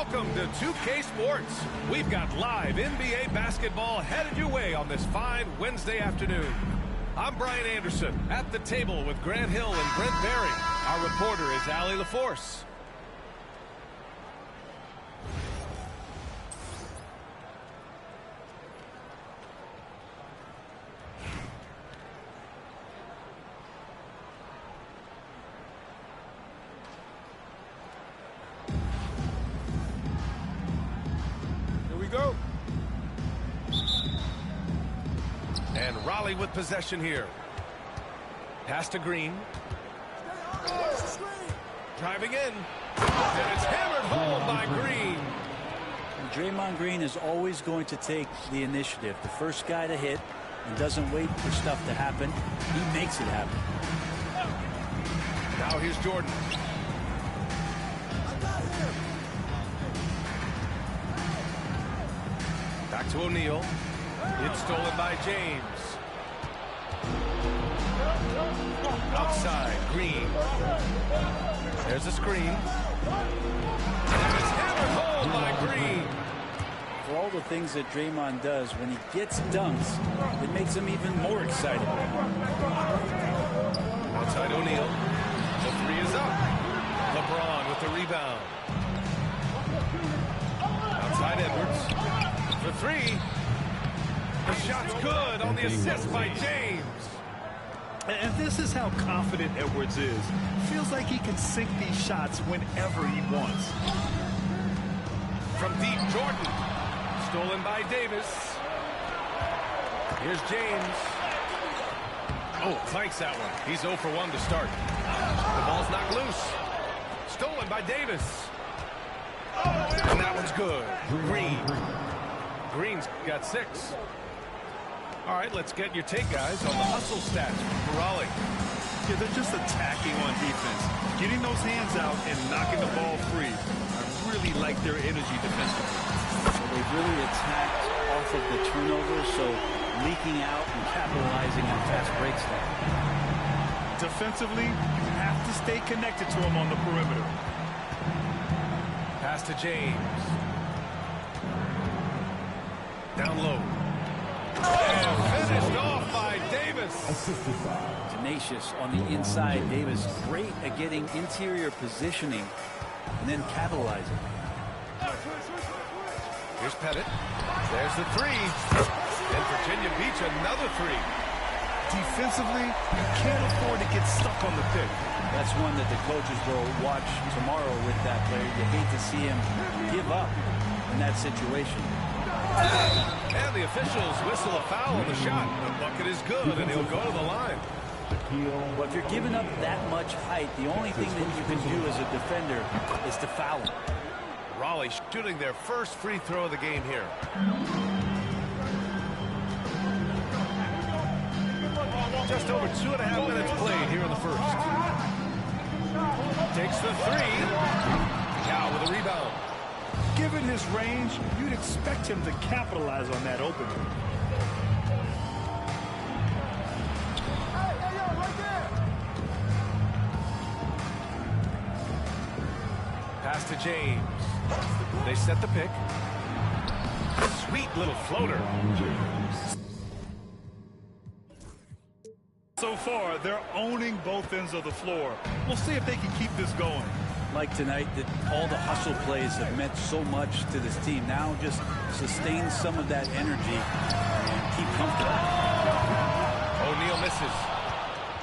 Welcome to 2K Sports. We've got live NBA basketball headed your way on this fine Wednesday afternoon. I'm Brian Anderson at the table with Grant Hill and Brent Berry. Our reporter is Allie LaForce. Go. And Raleigh with possession here. Pass to Green. Driving in. And it's hammered home by Green. Draymond Green is always going to take the initiative. The first guy to hit and doesn't wait for stuff to happen. He makes it happen. Now here's Jordan. Back to O'Neal. It's stolen by James. Outside, Green. There's a screen. And it's hammered home by Green. For all the things that Draymond does, when he gets dunks, it makes him even more excited. Outside O'Neal. The three is up. LeBron with the rebound. Outside Edwards. The three. The shot's good on the assist by James. And this is how confident Edwards is. Feels like he can sink these shots whenever he wants. From deep, Jordan. Stolen by Davis. Here's James. Oh, clanks that one. He's 0 for 1 to start. The ball's knocked loose. Stolen by Davis. And that one's good. Green. Green's got 6. All right, let's get your take, guys, on the hustle stats for Raleigh. Yeah, they're just attacking on defense. Getting those hands out and knocking the ball free. I really like their energy defensively. So they've really attacked off of the turnover, so leaking out and capitalizing on fast breaks there. Defensively, you have to stay connected to him on the perimeter. Pass to James. Down low. And finished off by Davis. Tenacious on the inside. Davis great at getting interior positioning and then capitalizing. Here's Pettit. There's the three. And Virginia Beach another three. Defensively, you can't afford to get stuck on the pick. That's one that the coaches will watch tomorrow with that player. You hate to see him give up in that situation. And the officials whistle a foul on the shot. The bucket is good, and he'll go to the line. Well, if you're giving up that much height, the only thing that you can do as a defender is to foul him. Raleigh shooting their first free throw of the game here. Just over 2.5 minutes played here in the first. Takes the three. Now with a rebound. Given his range, you'd expect him to capitalize on that opening. Pass to James. They set the pick. Sweet little floater. So far, they're owning both ends of the floor. We'll see if they can keep this going. Like tonight, that all the hustle plays have meant so much to this team. Now just sustain some of that energy and keep comfortable. O'Neal misses.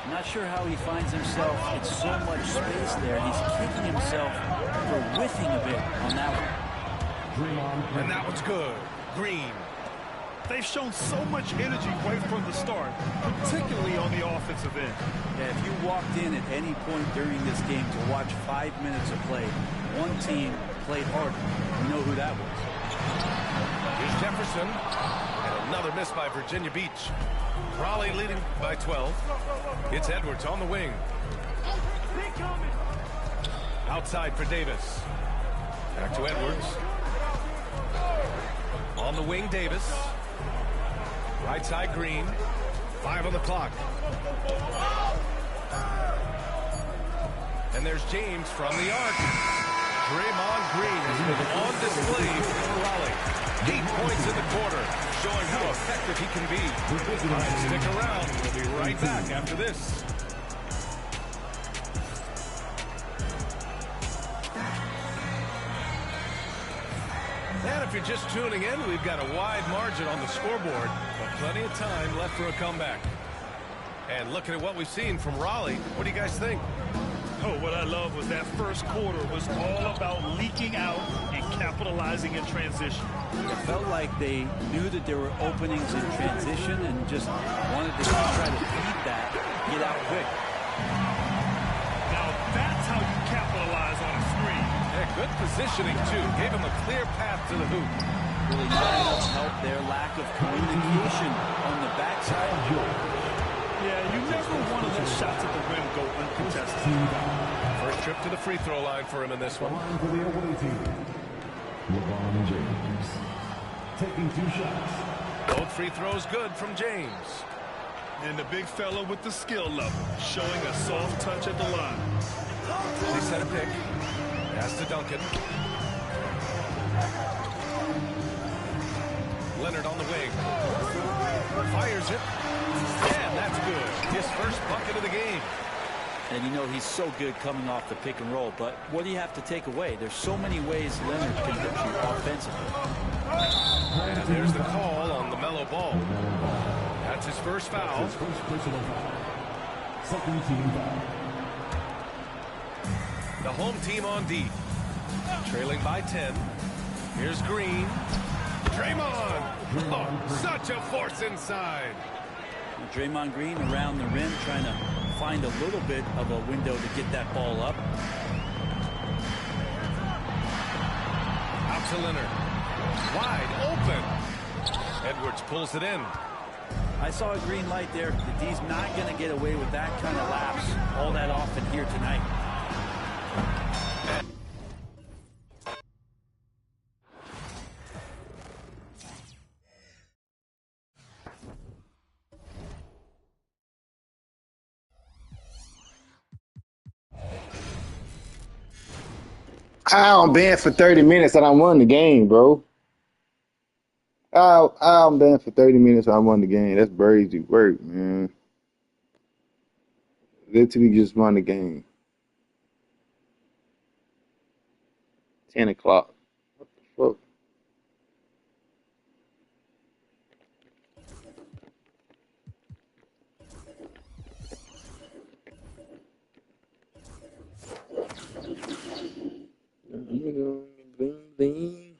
I'm not sure how he finds himself in so much space there. He's kicking himself for whiffing a bit on that one. And that one's good. Green. They've shown so much energy right from the start, particularly on the offensive end. Yeah, if you walked in at any point during this game to watch 5 minutes of play, one team played harder. You know who that was. Here's Jefferson. And another miss by Virginia Beach. Raleigh leading by 12. It's Edwards on the wing. Outside for Davis. Back to Edwards. On the wing, Davis. Right side, Green. 5 on the clock. And there's James from the arc. Draymond Green has been on display for Raleigh. 8 points in the quarter, showing how effective he can be. All right, stick around. We'll be right back after this. And if you're just tuning in, we've got a wide margin on the scoreboard, but plenty of time left for a comeback. And looking at what we've seen from Raleigh, what do you guys think? Oh, what I love was that first quarter was all about leaking out and capitalizing in transition. It felt like they knew that there were openings in transition and just wanted to try to feed that, get out quick. Now that's how you capitalize on a screen. Yeah, good positioning, too. Gave him a clear path to the hoop. Really not enough help there. Lack of communication on the backside. Yeah, you never want to let shots at the rim go uncontested. First trip to the free throw line for him in this one. For the away team, LeBron James taking 2 shots. Both free throws good from James. And the big fella with the skill level, showing a soft touch at the line. They set a pick. Pass to Duncan. Leonard on the wing. Fires it. And that's good. His first bucket of the game. And you know he's so good coming off the pick and roll, but what do you have to take away? There's so many ways Leonard can hurt you offensively. And there's the call on the mellow ball. That's his first foul. His first personal foul. Second team foul. The home team on D. Trailing by 10. Here's Green. Draymond. Oh, such a force inside. Draymond Green around the rim trying to find a little bit of a window to get that ball up. Out to Leonard. Wide open. Edwards pulls it in. I saw a green light there. The D's not going to get away with that kind of lapse all that often here tonight. I'm banned for 30 minutes and I won the game, bro. I'm banned for 30 minutes and I won the game. That's crazy work, man. Literally just won the game. 10 o'clock. What the fuck? Bling, bling.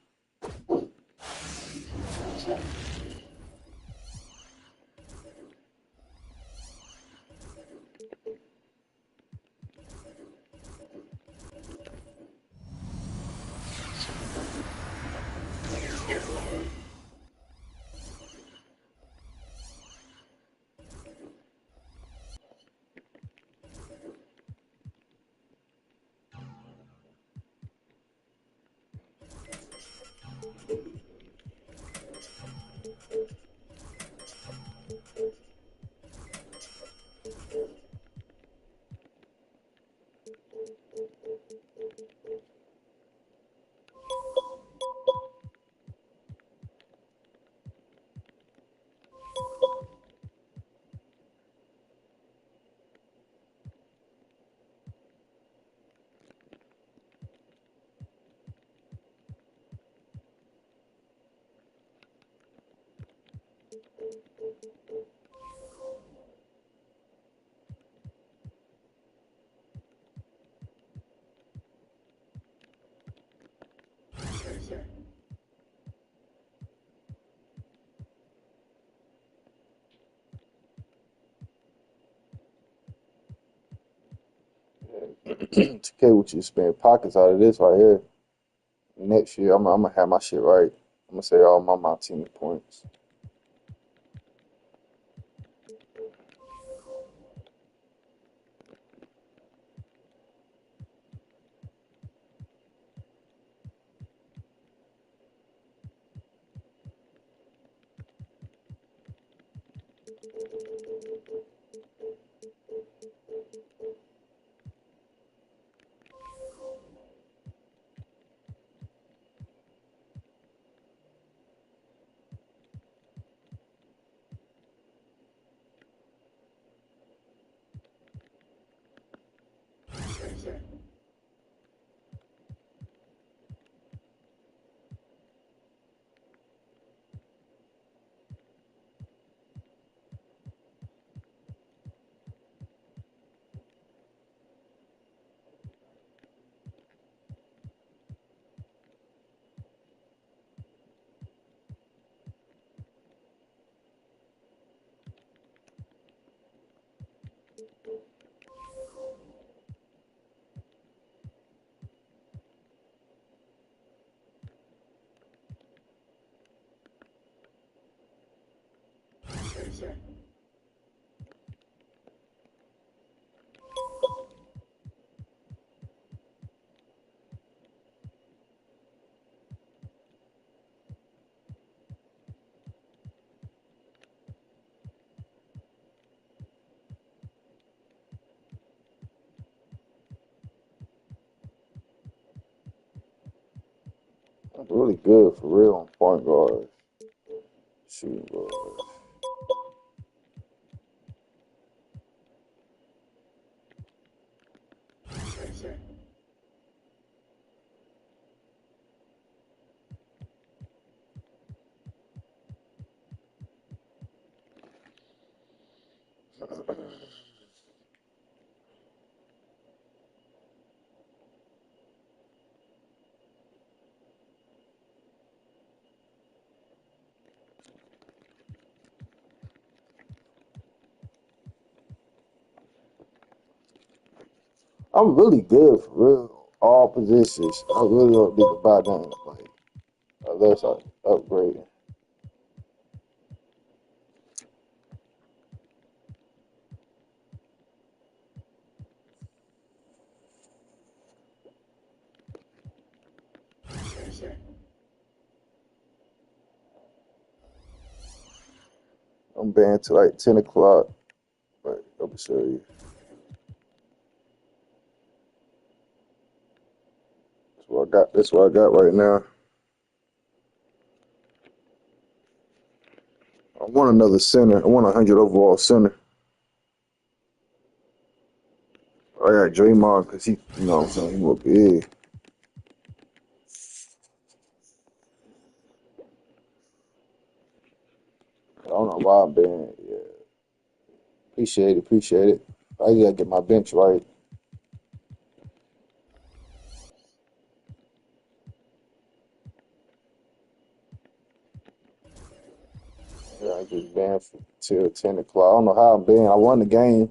Okay, what you spend pockets out of this right here. Next year, I'm gonna have my shit right. I'm gonna say all my team points. I'm really good for real on point guards, shooting guards. I'm really good for real, all positions. I really don't need to buy nothing like unless I upgrade. I'm banned till like 10 o'clock. But let me show you. That's what I got. That's what I got right now. I want another center. I want 100 overall center. I got Draymond because he, you know what I'm saying, he look big. I don't know why I'm banned. Yeah. Appreciate it. Appreciate it. I gotta get my bench right. Yeah, I just banned till 10 o'clock. I don't know how I'm banned. I won the game.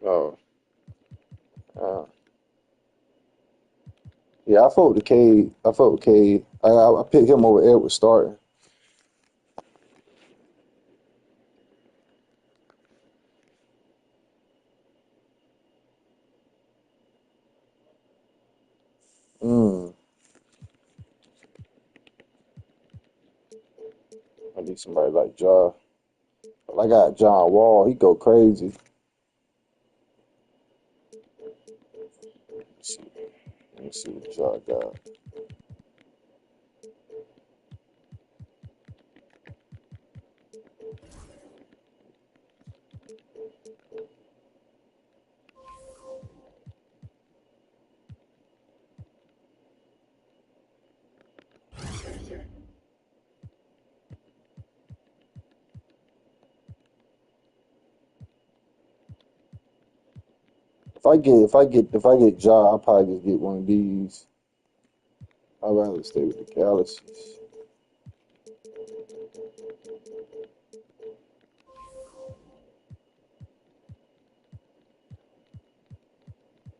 Oh, uh, yeah, I fought with Cade. I fought with Cade. I picked him over Edward starting. Mm, I need somebody like Ja. I got John Wall. He go crazy. Let me see what Ja got. If I get Ja, I'll probably just get one of these. I'd rather stay with the Galaxies.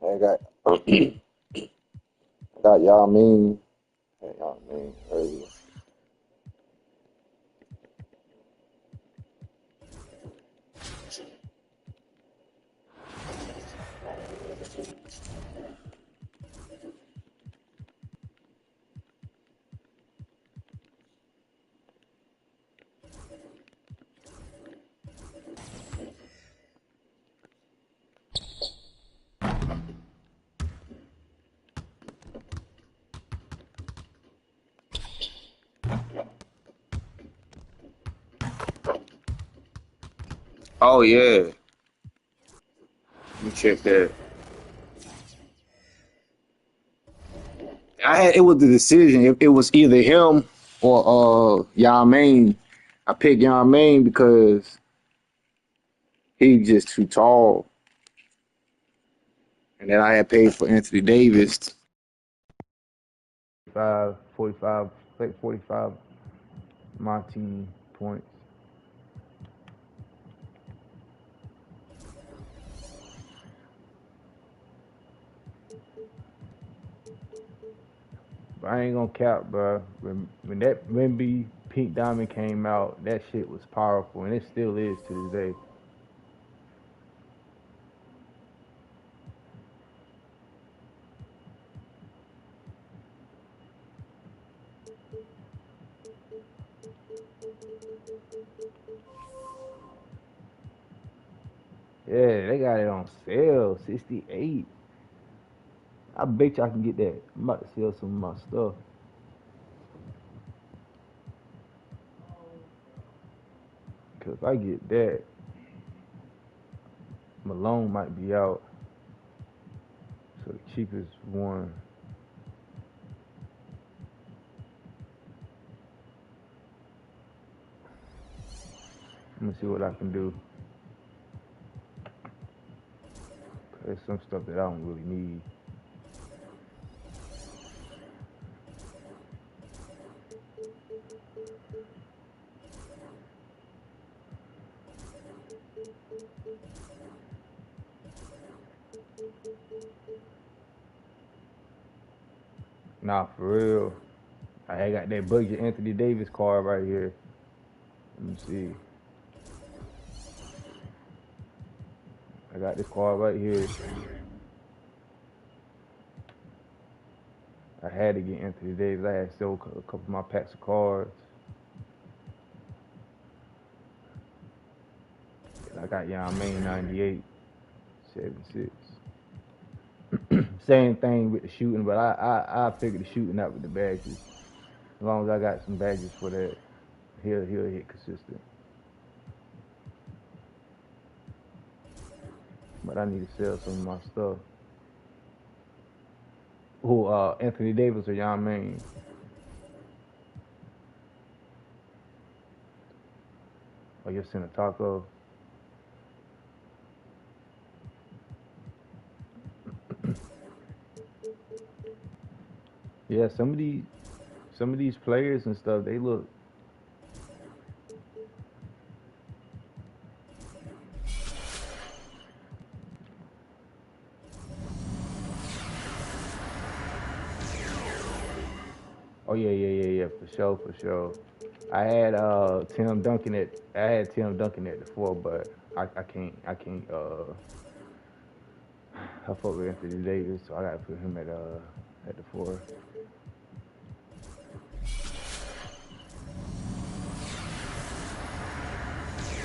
I got got Yao Ming. Hey, Yao Ming earlier. Oh yeah. Let me check that. It was the decision. It was either him or Yao Ming. I picked Yao Ming because he's just too tall. And then I had paid for Anthony Davis. 45, like 45 MyTeam points. But I ain't gonna cap, bro. When that Wemby Pink Diamond came out, that shit was powerful, and it still is to this day. Yeah, they got it on sale, 68. I bet you I can get that. I'm about to sell some of my stuff. Cause if I get that, Malone might be out. So the cheapest one. I'm gonna see what I can do. There's some stuff that I don't really need. Nah, for real. I got that budget Anthony Davis card right here. Let me see. I got this card right here. I had to get Anthony Davis. I had sold a couple of my packs of cards. I got Yao Ming 98, 76. Same thing with the shooting, but I figured the shooting out with the badges. As long as I got some badges for that, he'll hit consistent. But I need to sell some of my stuff. Who, Anthony Davis or Yao Ming? Or you're sending a taco? Yeah, some of these players and stuff, they look. Oh yeah, for sure. I had Tim Duncan at the 4, but I can't I fuck with Anthony Davis, so I gotta put him at the 4.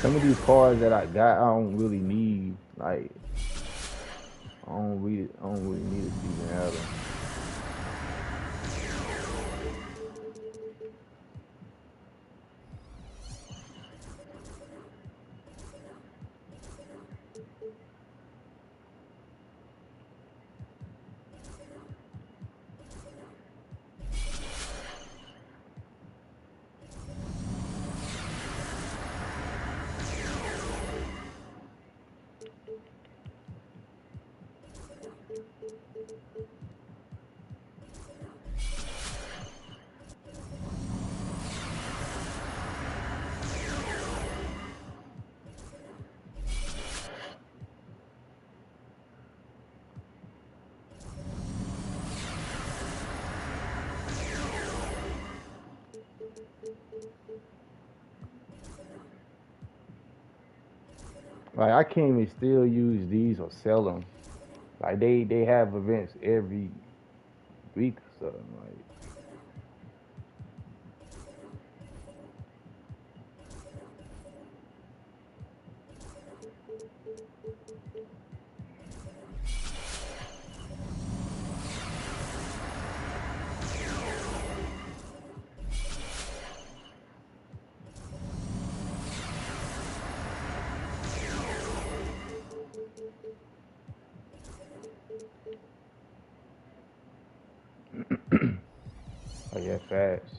Some of these cards that I got, I don't really need. Like, I don't really need a Steven Adams. Like, I can't even still use these or sell them. Like, they have events every week or something. Like, Yeah, facts.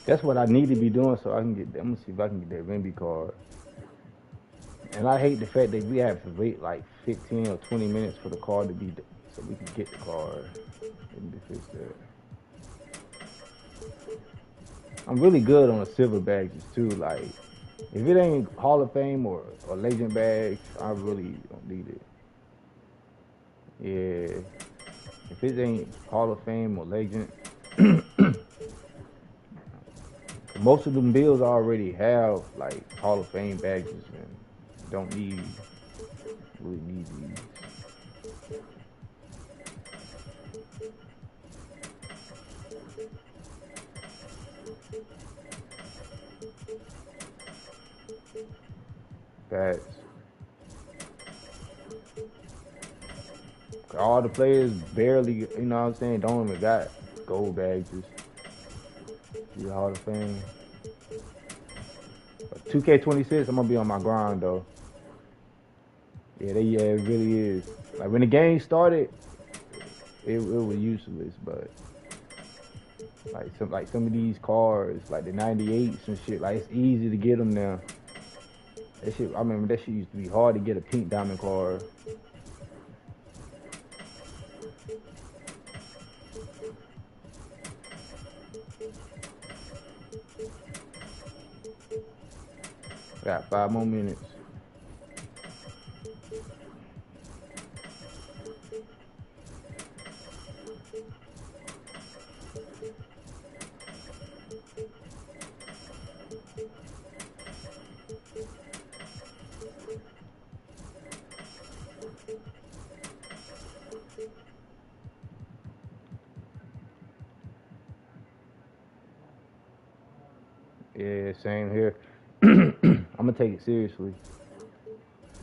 That's what I need to be doing so I can get. I'm gonna see if I can get that Wemby card. And I hate the fact that we have to wait like 15 or 20 minutes for the card to be, so we can get the card. Let me fix that. I'm really good on the silver badges too. Like, if it ain't Hall of Fame or Legend badge, I really don't need it. Yeah. If it ain't Hall of Fame or Legend, most of them bills already have like Hall of Fame badges and don't really need these. Facts. All the players barely, you know what I'm saying, don't even got gold badges. The Hall of Fame. But 2K26, I'm gonna be on my grind though. Yeah, it really is. Like when the game started, it was useless, but like some of these cars, like the 98s and shit, like it's easy to get them now. That shit, I remember that shit used to be hard to get a pink diamond card. Got 5 more minutes. Yeah, same here. I'm gonna take it seriously.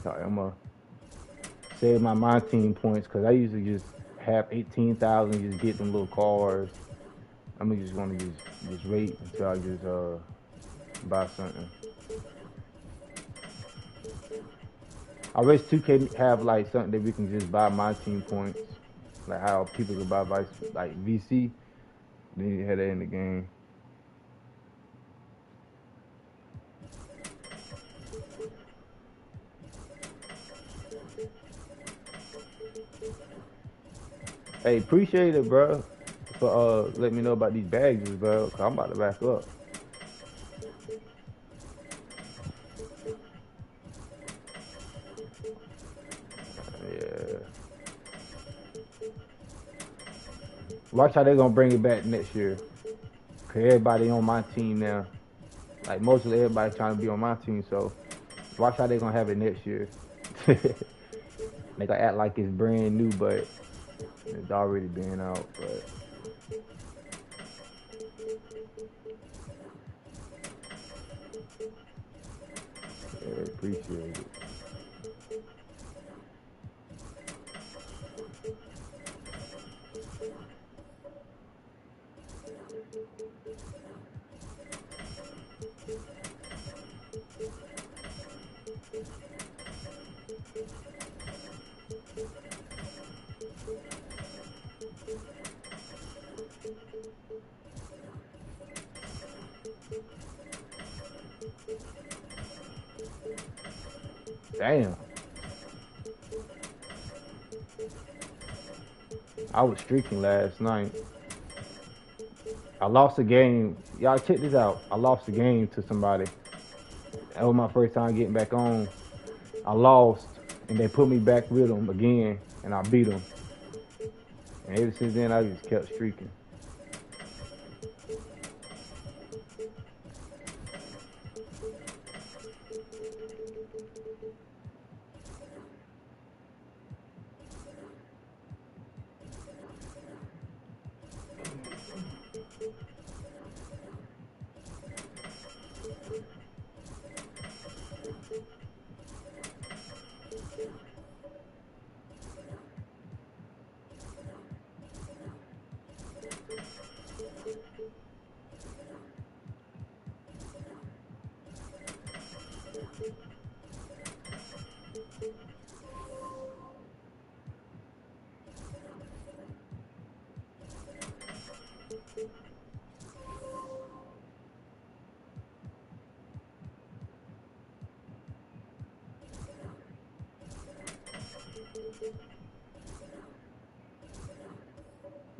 Sorry, I'm gonna save my MyTeam points because I usually just have 18,000, just get them little cars. I'm just gonna just wait until I just buy something. I wish 2K have like something that we can just buy MyTeam points, like how people can buy like VC. Then you had that in the game. Hey, appreciate it, bro, for letting me know about these bags, bro. Cause I'm about to back up. Yeah. Watch how they gonna bring it back next year. Cause everybody on my team now. Like mostly everybody trying to be on my team, so watch how they gonna have it next year. They gonna act like it's brand new, but it's already been out. But yeah, appreciate it. Damn. I was streaking last night. I lost a game. Y'all check this out. I lost a game to somebody. That was my first time getting back on. I lost, and they put me back with them again, and I beat them. And ever since then, I just kept streaking.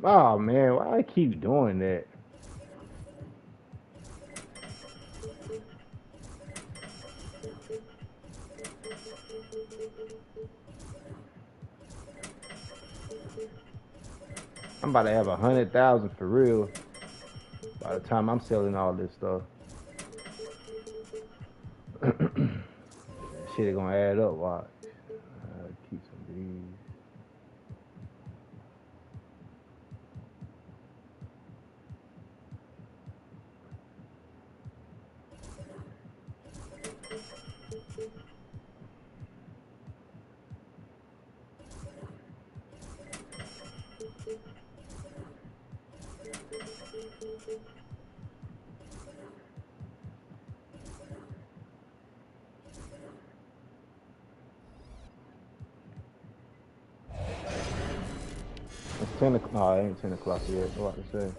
Oh man, why I keep doing that? I'm about to have 100,000 for real by the time I'm selling all this stuff. Shit gonna add up. Watch. Keep some of these. It's 10 o'clock. No, it ain't 10 o'clock yet. What to say?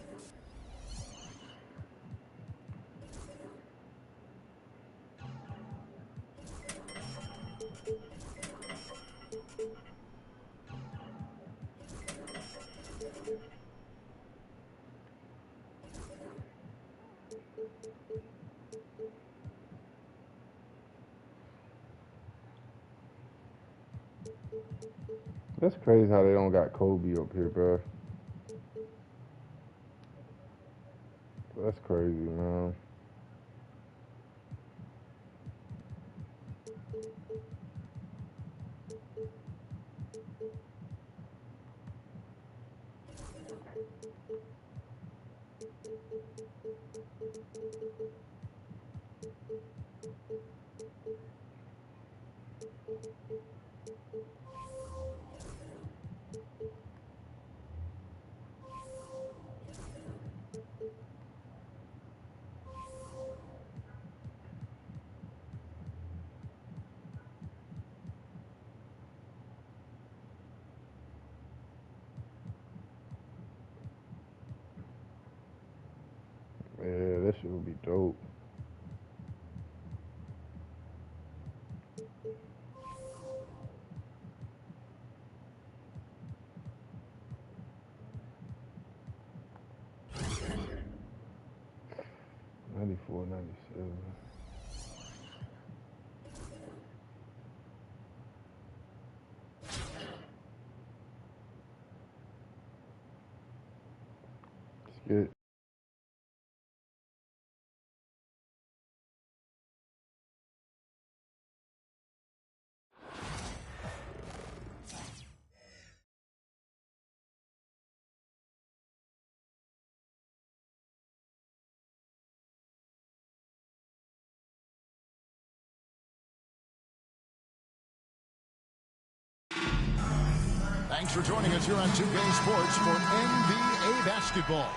That's crazy how they don't got Kobe up here, bro. That's crazy, man. Yeah, that shit would be dope. '94, '97. Skit. Thanks for joining us here on 2K Sports for NBA basketball.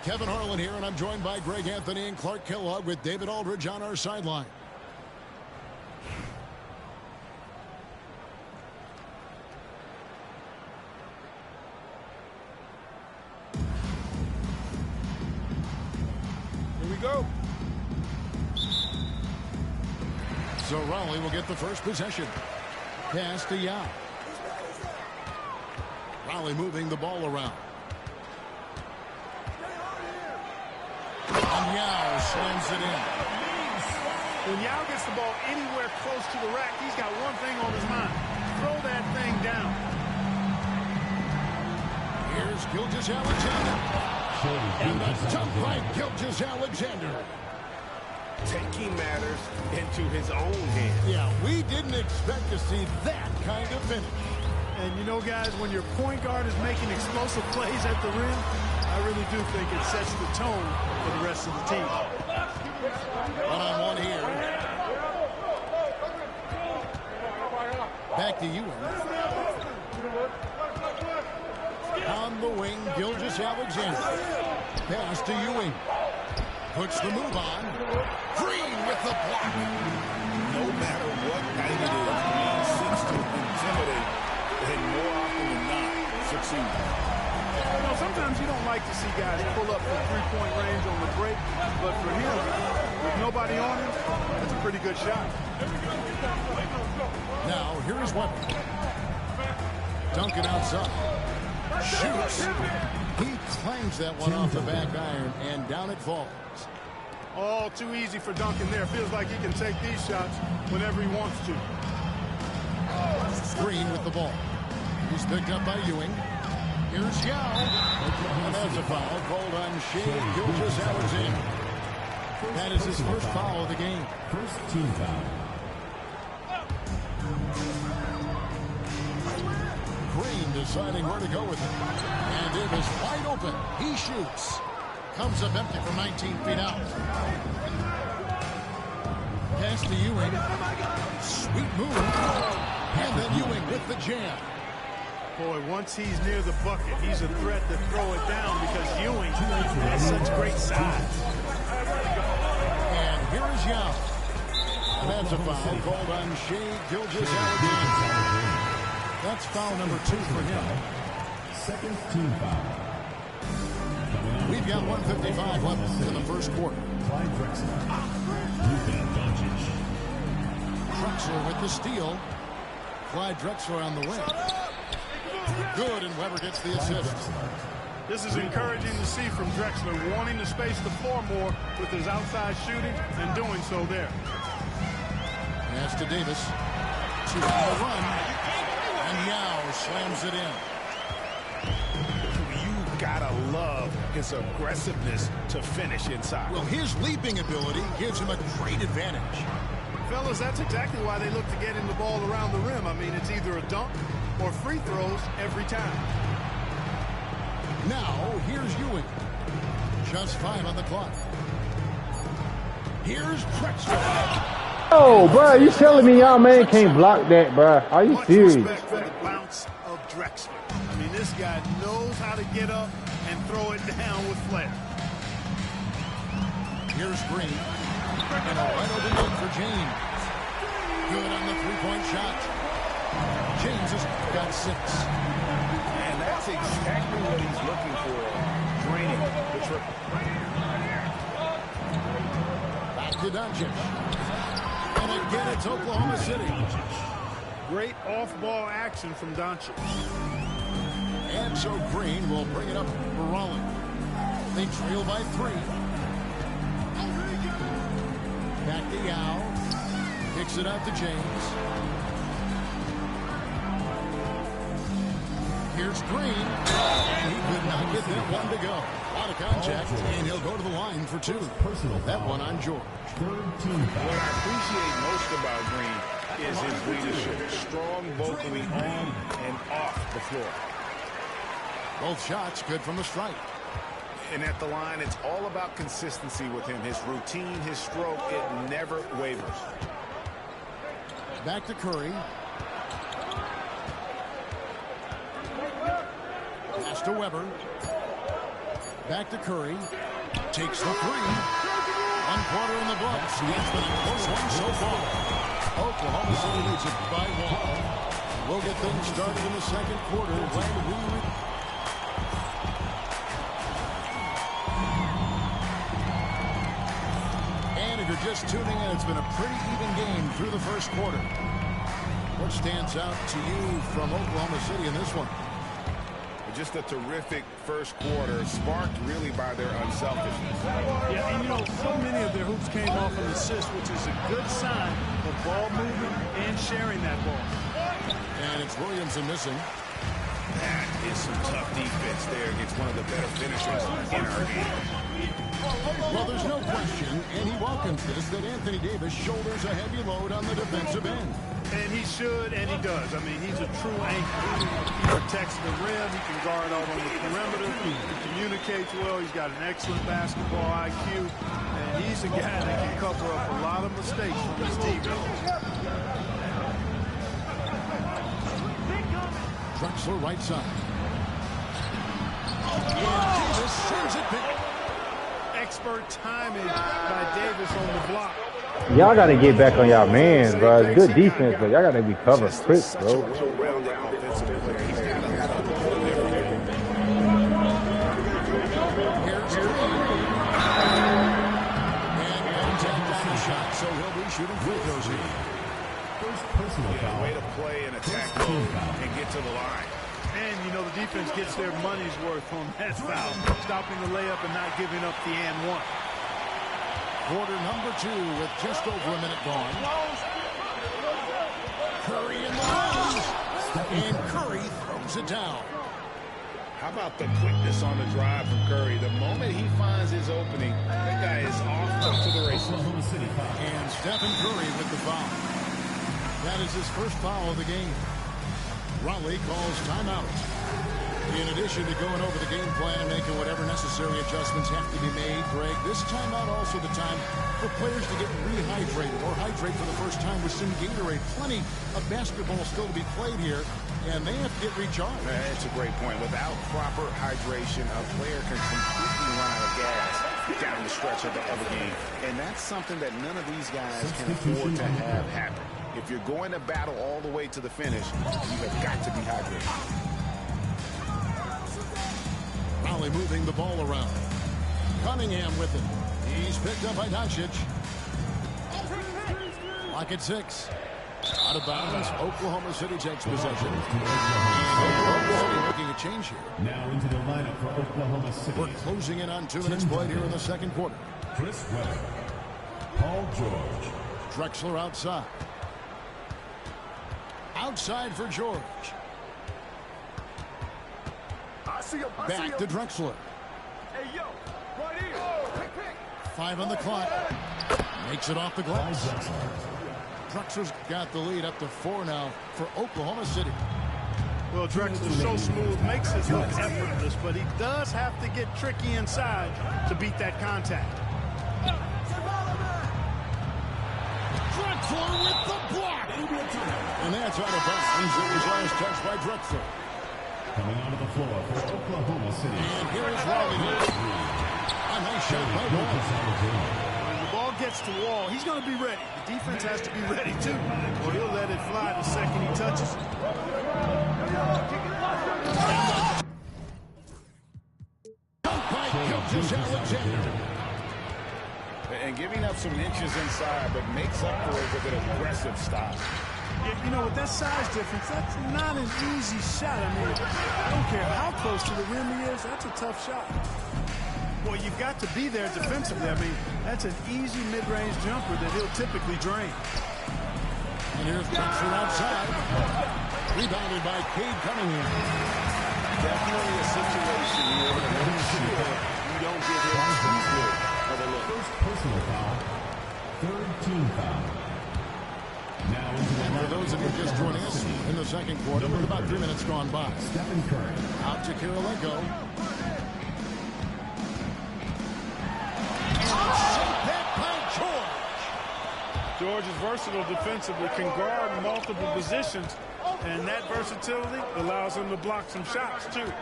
Kevin Harlan here, and I'm joined by Greg Anthony and Clark Kellogg with David Aldridge on our sideline. Here we go. So Raleigh will get the first possession. Pass to Yao. Raleigh moving the ball around. And Yao slams it in. When Yao gets the ball anywhere close to the rack, he's got one thing on his mind. Throw that thing down. Here's Gilgeous-Alexander. And the jump by Gilgeous-Alexander. Taking matters into his own hands. Yeah, we didn't expect to see that kind of finish. And you know, guys, when your point guard is making explosive plays at the rim, I really do think it sets the tone for the rest of the team. One-on-one here. Back to Ewing. On the wing, Gilgeous-Alexander. Pass to Ewing. Puts the move on. Green with the block. No matter what night it is, he seems to intimidate and more often than not succeed. You know, sometimes you don't like to see guys pull up from three-point range on the break, but for him, with nobody on him, that's a pretty good shot. Now, here is Webber. Duncan outside. Shoots. He clangs that one off the back iron, and down it falls. All too easy for Duncan there. Feels like he can take these shots whenever he wants to. Green with the ball. He's picked up by Ewing. Here's Yao. And that's a foul called on Shea Gilgeous-Alexander. That is his first foul of the game. First team foul. Green deciding where to go with it. And Davis wide open. He shoots. Comes up empty from 19 feet out. Pass to Ewing. Sweet move. And then Ewing with the jam. Boy, once he's near the bucket, he's a threat to throw it down because Ewing has such great size. And here is Yao. And that's a foul called on Shea Gilgeous-Alexander. That's foul number 2 for him. Second team foul. We've got 1:55 left in the first quarter. Clyde Drexler. Luka Doncic. Drexler with the steal. Clyde Drexler on the wing. Good, and Weber gets the assist. This is encouraging to see from Drexler, wanting to space the floor more with his outside shooting and doing so there. Pass to Davis. 2 on the run. And Yao slams it in. You gotta love his aggressiveness to finish inside. Well, his leaping ability gives him a great advantage. Fellas, that's exactly why they look to get him the ball around the rim. I mean, it's either a dunk or free throws every time. Now, here's Ewing. Just 5 on the clock. Here's Drexler. Oh, bro, you telling me y'all man can't block that, bro? Are you Much serious? respect for the bounce of Drexler. I mean, this guy knows how to get up and throw it down with flair. Here's Green. And a right open look for James. Good on the three-point shot. James has got 6. And that's exactly what he's looking for. Draining the triple. Back to Doncic. And again, it's Oklahoma City. Great off-ball action from Doncic. And so Green will bring it up for Raleigh. They trail by 3. Back to Yao. Kicks it out to James. Here's Green. And he could not get that one to go. Out of contact, and he'll go to the line for 2. That one on George. What I appreciate most about Green is his leadership. Strong vocally on and off the floor. Both shots good from the stripe. And at the line, it's all about consistency with him. His routine, his stroke, it never wavers. Back to Curry. Pass to Weber. Back to Curry. Takes the 3. 1 quarter in the books. It's been a close one so far. Oklahoma City leads it by 1. We'll get things started in the second quarter when we... And if you're just tuning in, it's been a pretty even game through the first quarter. What stands out to you from Oklahoma City in this one? Just a terrific first quarter, sparked really by their unselfishness. Yeah, and you know, so many of their hoops came off an assist, which is a good sign of ball movement and sharing that ball. And it's Williamson missing. That is some tough defense there against one of the better finishers in our game. Well, there's no question, and he welcomes this, that Anthony Davis shoulders a heavy load on the defensive end. And he should, and he does. I mean, he's a true anchor. He protects the rim. He can guard out on the perimeter. He communicates well. He's got an excellent basketball IQ. And he's a guy that can cover up a lot of mistakes from his teammates. Drexler right side. And Davis sends it back. Expert timing by Davis on the block. Y'all got to get back on y'all man, bro. It's good defense, but y'all got to be covered quick, bro. Well-rounded offensive player. He's got a lot of control everywhere. Here's Green. And contact on the shot, so he'll be shooting free throws here. First personal foul. Way to play and attack mode and get to the line. And, you know, the defense gets their money's worth on that foul, stopping the layup and not giving up the and one. Quarter number 2 with just over a minute gone. Curry in the lane. And Curry throws it down. How about the quickness on the drive from Curry? The moment he finds his opening, that guy is off to the races. And Stephen Curry with the foul. That is his first foul of the game. Raleigh calls timeout. In addition to going over the game plan and making whatever necessary adjustments have to be made, Greg, this timeout also the time for players to get rehydrated or hydrate for the first time with some Gatorade. Plenty of basketball still to be played here, and they have to get recharged. That's a great point. Without proper hydration, a player can completely run out of gas down the stretch of the game. And that's something that none of these guys can afford to have happen. If you're going to battle all the way to the finish, you have got to be hydrated. Raleigh moving the ball around. Cunningham with it. He's picked up by Doncic. Lock at 6. Out of bounds. Oklahoma City takes possession. Oklahoma City making a change here. Now into the lineup for Oklahoma City. We're closing in on 2 minutes played here in the second quarter. Chris Webber, Paul George. Drexler outside. Outside for George. Back to Drexler. Hey, yo, right here. 5 on the clock. Makes it off the glass. Drexler's got the lead up to 4 now for Oklahoma City. Well, Drexler's so smooth, makes it look effortless, but he does have to get tricky inside to beat that contact. Drexler with the block. And that's out of bounds. It was last touched by Drexler. Coming onto the floor for Oklahoma City. And here is Raleigh. A nice shot by Wall. When the ball gets to Wall, he's going to be ready. The defense has to be ready, too, or he'll let it fly the second he touches it. And giving up some inches inside, but makes up for it with an aggressive stop. You know, with that size difference, that's not an easy shot. I mean, I don't care how close to the rim he is, that's a tough shot. Well, you've got to be there defensively. I mean, that's an easy mid-range jumper that he'll typically drain. And here's Drexler outside. Rebounded by Cade Cunningham. Definitely a situation here where you don't get hit too good of a look. First personal foul. Third team foul. Now into the And for those of you just joining us in the second quarter, with about 3 minutes gone by. Stephen Curry. Out to Kirilenko. George is versatile defensively, can guard multiple positions, and that versatility allows him to block some shots, too.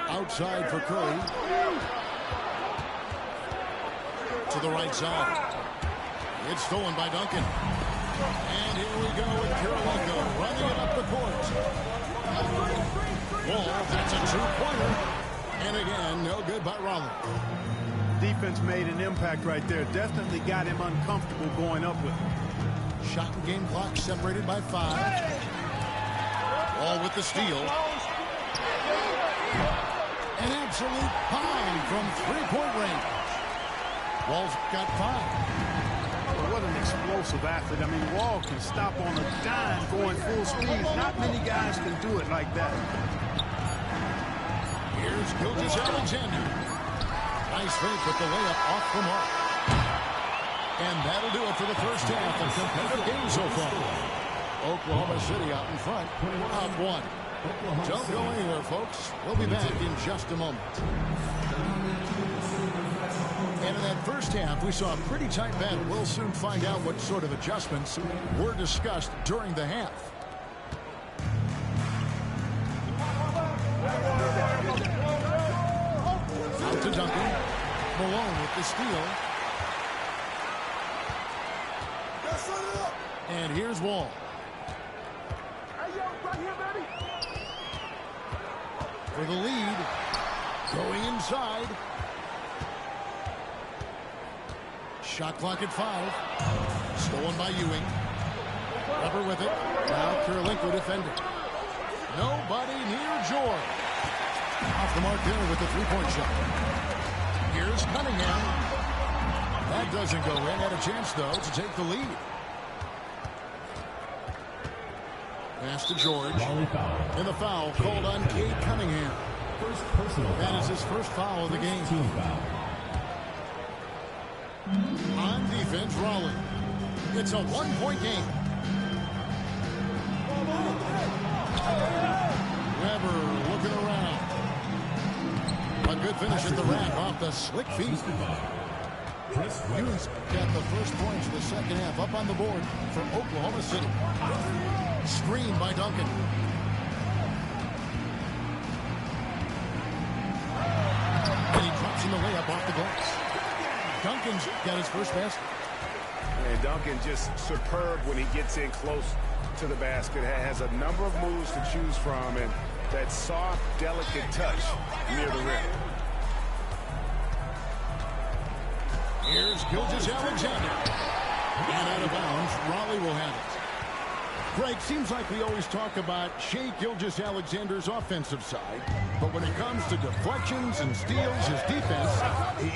Outside for Curry. To the right side. It's stolen by Duncan. And here we go with Kirilenko running it up the court. Wall, that's a two-pointer. And again, no good by Raleigh. Defense made an impact right there. Definitely got him uncomfortable going up with it. Shot and game clock separated by 5. Wall with the steal. An absolute pine from three-point range. Wall's got 5. Well, what an explosive athlete. I mean, Wall can stop on a dime going full speed. Not many guys can do it like that. Here's Gilgeous-Alexander. Nice fake with the layup off the mark. And that'll do it for the first half of competitive game so far. Oklahoma City out in front, up 1. Don't go anywhere, folks. We'll be back in just a moment. And in that first half, we saw a pretty tight battle. We'll soon find out what sort of adjustments were discussed during the half. Out to Duncan. Malone with the steal. And here's Wall. For the lead. Going inside. Shot clock at 5. Stolen by Ewing. Webber with it. Now Kirilenko defending. Nobody near George. Off the mark there with the three-point shot. Here's Cunningham. That doesn't go in. Had a chance, though, to take the lead. Pass to George. And the foul called on Cade Cunningham. That is his first foul of the game. On defense, Raleigh. It's a one-point game. Weber looking around. A good finish at the rack off the slick feet. Ewing's got the first points of the second half up on the board for Oklahoma City. Screen by Duncan. And he drops in the layup off the glass. Duncan's got his first basket. And Duncan just superb when he gets in close to the basket. Has a number of moves to choose from, and that soft, delicate touch near the rim. Here's Gilgeous-Alexander. And out of bounds, Raleigh will have it. Greg, seems like we always talk about Shai Gilgeous-Alexander's offensive side, but when it comes to deflections and steals, his defense,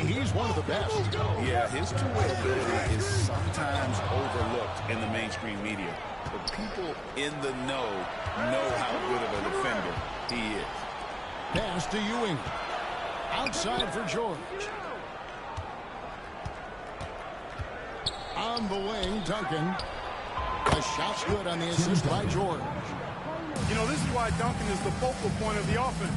he's one of the best. Yeah, his two-way ability is sometimes overlooked in the mainstream media, but people in the know how good of a defender he is. Pass to Ewing. Outside for George. On the wing, Duncan. The shot's good on the assist by George. You know, this is why Duncan is the focal point of the offense.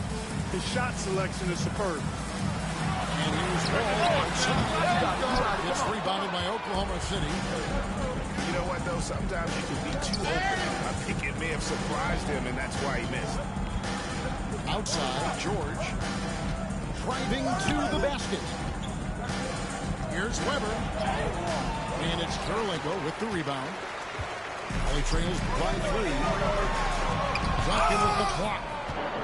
His shot selection is superb. And here's Wall outside. It's rebounded by Oklahoma City. You know what, though? Sometimes you can be too open. I think it may have surprised him, and that's why he missed. Outside, George. Driving to the basket. Here's Weber. And it's Terlenko with the rebound. Only trails by 3. Duncan with the clock.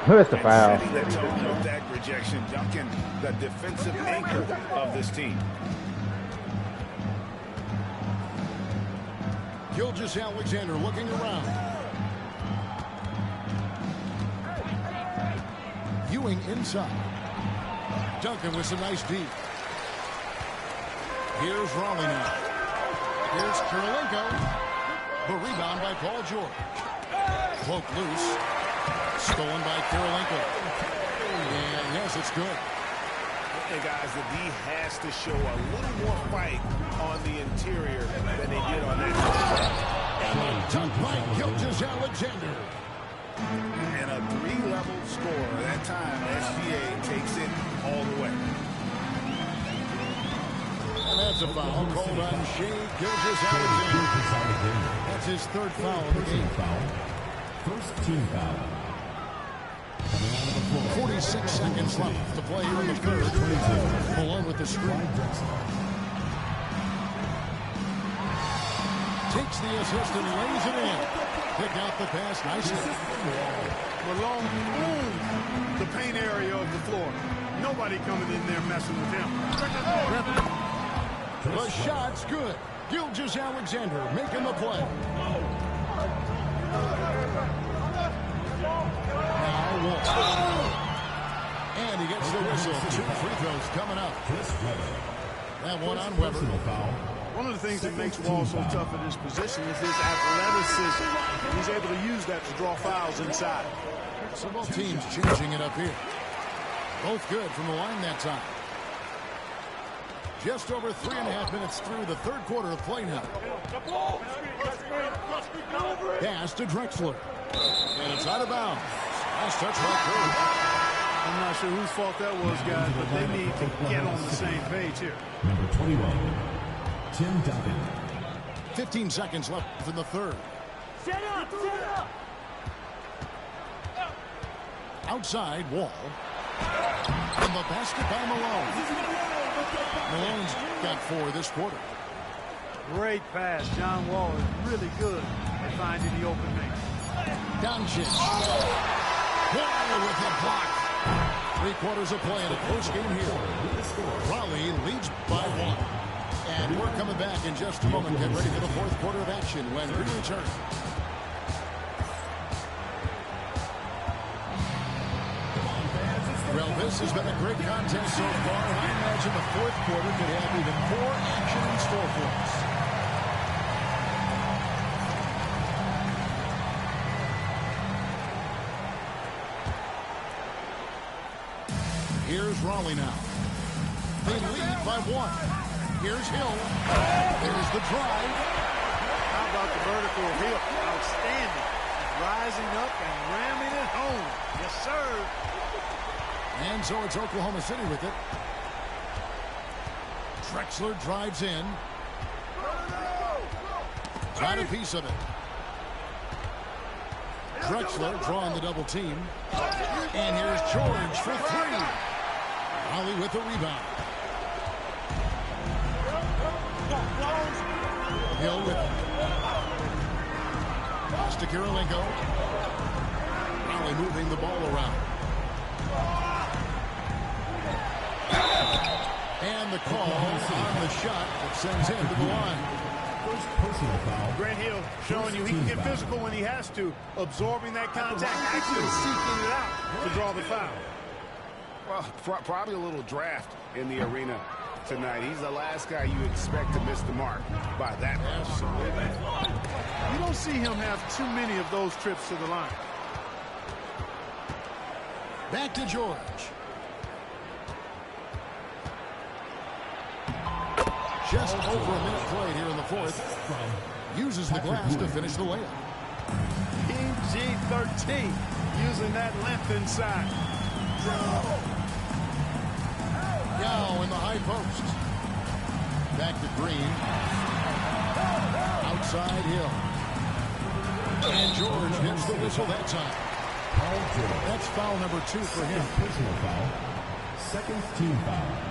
Where's the foul? Setting the tone with that rejection. Duncan, the defensive anchor of this team. Gilgeous-Alexander looking around. Ewing inside. Duncan with some nice deep. Here's Raleigh now. Here's Terlenko. The rebound by Paul George. Cloak loose. Stolen by Terlenko. And yes, it's good. Hey guys, the D has to show a little more fight on the interior than they did on that. And a dunk by Gilgeous-Alexander. And a 3-level score. That time, SGA takes it all the way. And that's a foul called on Shai Gilgeous-Alexander. That's his third foul of the game. First team foul. 46 seconds left to play here in the third. Malone with the screen. Takes the assist and lays it in. Pick out the pass nicely. Malone owns the paint area of the floor. Nobody coming in there messing with him. The shot's good. Gilgeous-Alexander making the play. Now Wall. And he gets the whistle. 2 free throws coming up. That one on Weber. One of the things that makes Wall so tough at his position is his athleticism. He's able to use that to draw fouls inside. So both teams changing it up here. Both good from the line that time. Just over 3.5 minutes through the third quarter of play now. Pass to Drexler. And it's out of bounds. Nice touch by Curry. I'm not sure whose fault that was, guys, but they need to get on the same page here. Number 21, Tim Duncan. 15 seconds left in the third. Set up! Set up! Outside, Wall. And the basket by Malone. Malone's got 4 this quarter. Great pass. John Wall is really good at finding the open man. Doncic. Wall with the block. 3 quarters of play in a close game here. Raleigh leads by 1. And we're coming back in just a moment. Get ready for the fourth quarter of action when we return. This has been a great contest so far, and I imagine the fourth quarter could have even more action in store for us. Here's Raleigh now. They lead by 1. Here's Hill. There's the drive. How about the vertical Hill? Outstanding. Rising up and ramming it home. Yes, sir. And so it's Oklahoma City with it. Drexler drives in. Got a piece of it. Drexler drawing the double team. And here's George for 3. Raleigh with the rebound. Hill with it. Pass to Kirilenko. Raleigh moving the ball around. And the call on the shot that sends him to the line. First personal foul. Grant Hill showing you he can get physical when he has to, absorbing that contact, actually seeking it out to draw the foul. Well, probably a little draft in the arena tonight. He's the last guy you expect to miss the mark by that much. Absolutely. You don't see him have too many of those trips to the line. Back to George. Just over a minute played here in the fourth. Uses the glass to finish the layup. PG-13 using that length inside. Yao in the high post. Back to Green. Outside Hill. And George hits the whistle that time. That's foul number 2 for him. Personal foul. Second team foul.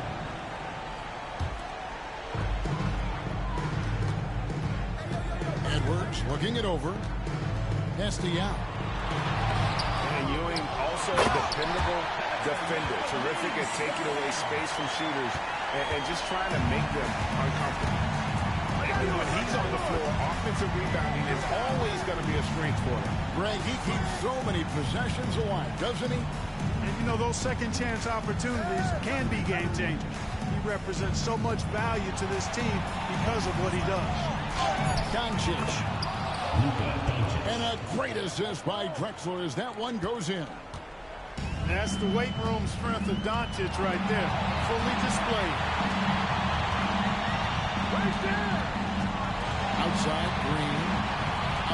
Edwards looking it over. Pass to Yao. And Ewing also a dependable defender. Terrific at taking away space from shooters and just trying to make them uncomfortable. And when he's on the floor, offensive rebounding is always going to be a strength for him. Greg, he keeps so many possessions alive, doesn't he? And, you know, those second-chance opportunities can be game-changers. He represents so much value to this team because of what he does. Doncic. And a great assist by Drexler as that one goes in. That's the weight room strength of Doncic right there. Fully displayed. Outside Green.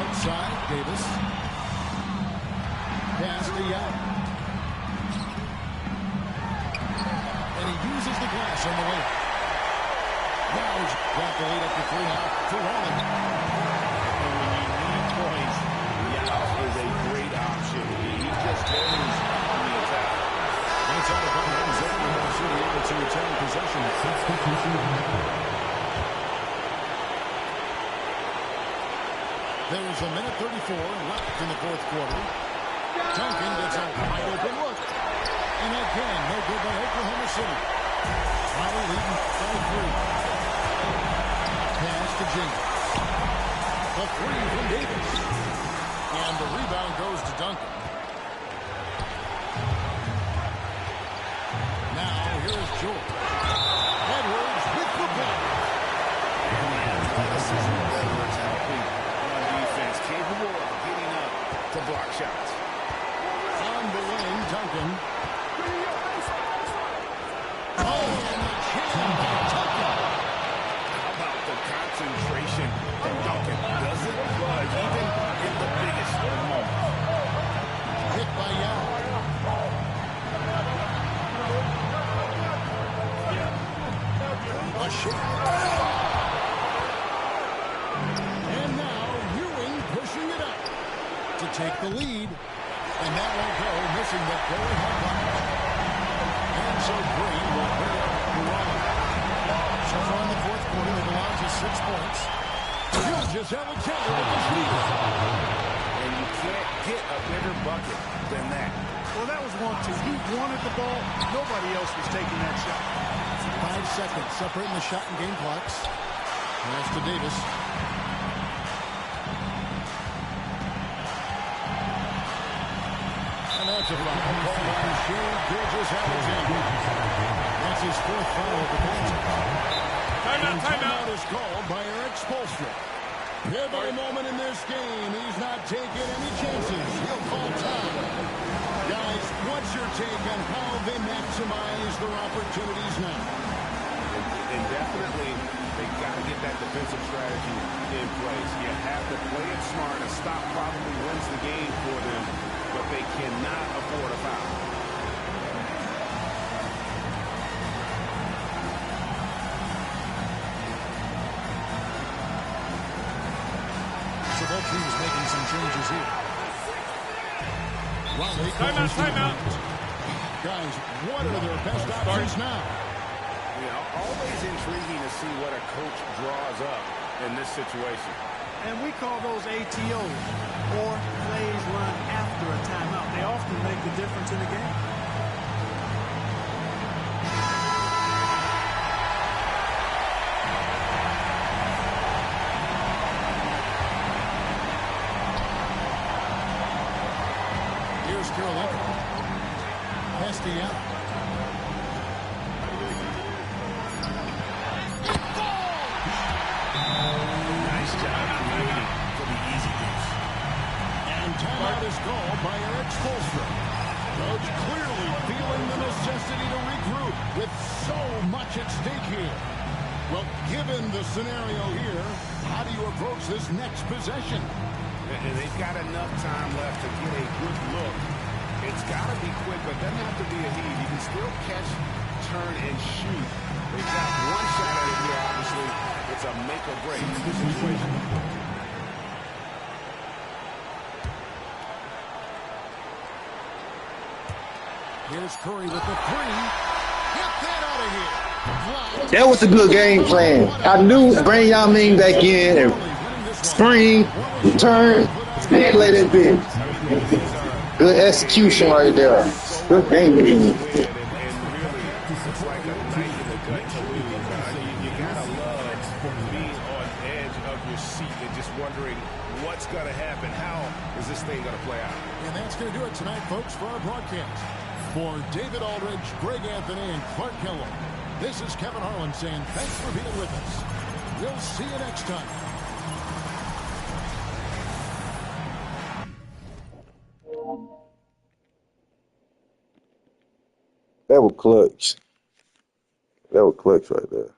Outside Davis. Pass to Young. And he uses the glass on the way. Yow's got the lead up to 3 now for Raleigh. And when you need points, Yow is a great option. He just hangs on the attack. That's out of bounds. Oklahoma City able to retain possession. There's a minute 34 left in the fourth quarter. Duncan gets a wide open look. And again, no good by Oklahoma City. Raleigh leading by 3. Pass to James. A 3 from Davis. And the rebound goes to Duncan. Now here's George. Edwards with the block. Capable of getting up to block shots. On the wing, Duncan. Oh, and the chain by Duncan. How about the concentration from Duncan? Doesn't budge even in the biggest of moments. Hit by Young. A shot. To take the lead, and that won't go, missing the go-ahead line. And so Green will bring up Raleigh. So far in the fourth quarter, they've allowed just 6 points. Gilgeous-Alexander with the steal. And you can't get a bigger bucket than that. Well, that was 1-2. He wanted the ball. Nobody else was taking that shot. 5 seconds separating the shot and game clocks. Pass to Davis. And that's a foul. That's his fourth foul of the game. Timeout. Is called by Eric Spoelstra. Pivotal moment in this game. He's not taking any chances. He'll call time. Guys, what's your take on how they maximize their opportunities now? And definitely, they've got to get that defensive strategy in place. You have to play it smart. A stop probably wins the game for them, but they cannot afford a foul. So both teams making some changes here. Timeout. Guys, what are their best options now? Always intriguing to see what a coach draws up in this situation. And we call those ATOs, or plays run after a timeout. They often make the difference in the game. Here's Carolina. Castellanos. Timeout is called by Eric Spoelstra. Coach clearly feeling the necessity to regroup with so much at stake here. Well, given the scenario here, how do you approach this next possession? And they've got enough time left to get a good look. It's got to be quick, but doesn't have to be a heave. You can still catch, turn, and shoot. They've got one shot at it here, obviously. It's a make or break situation. Here's Curry with the three. Get that out of here. That was a good game plan. I knew bring Yao Ming back in and screen, turn, and let it be. Good execution right there. Good game. And really, it's like a knife in the gut to lose. You gotta love being on edge of your seat and just wondering what's gonna happen. How is this thing gonna play out? And that's going to do it tonight, folks, for our broadcast. For David Aldridge, Greg Anthony, and Clark Kellogg, this is Kevin Harlan saying thanks for being with us. We'll see you next time. That was clutch. That was clutch right there.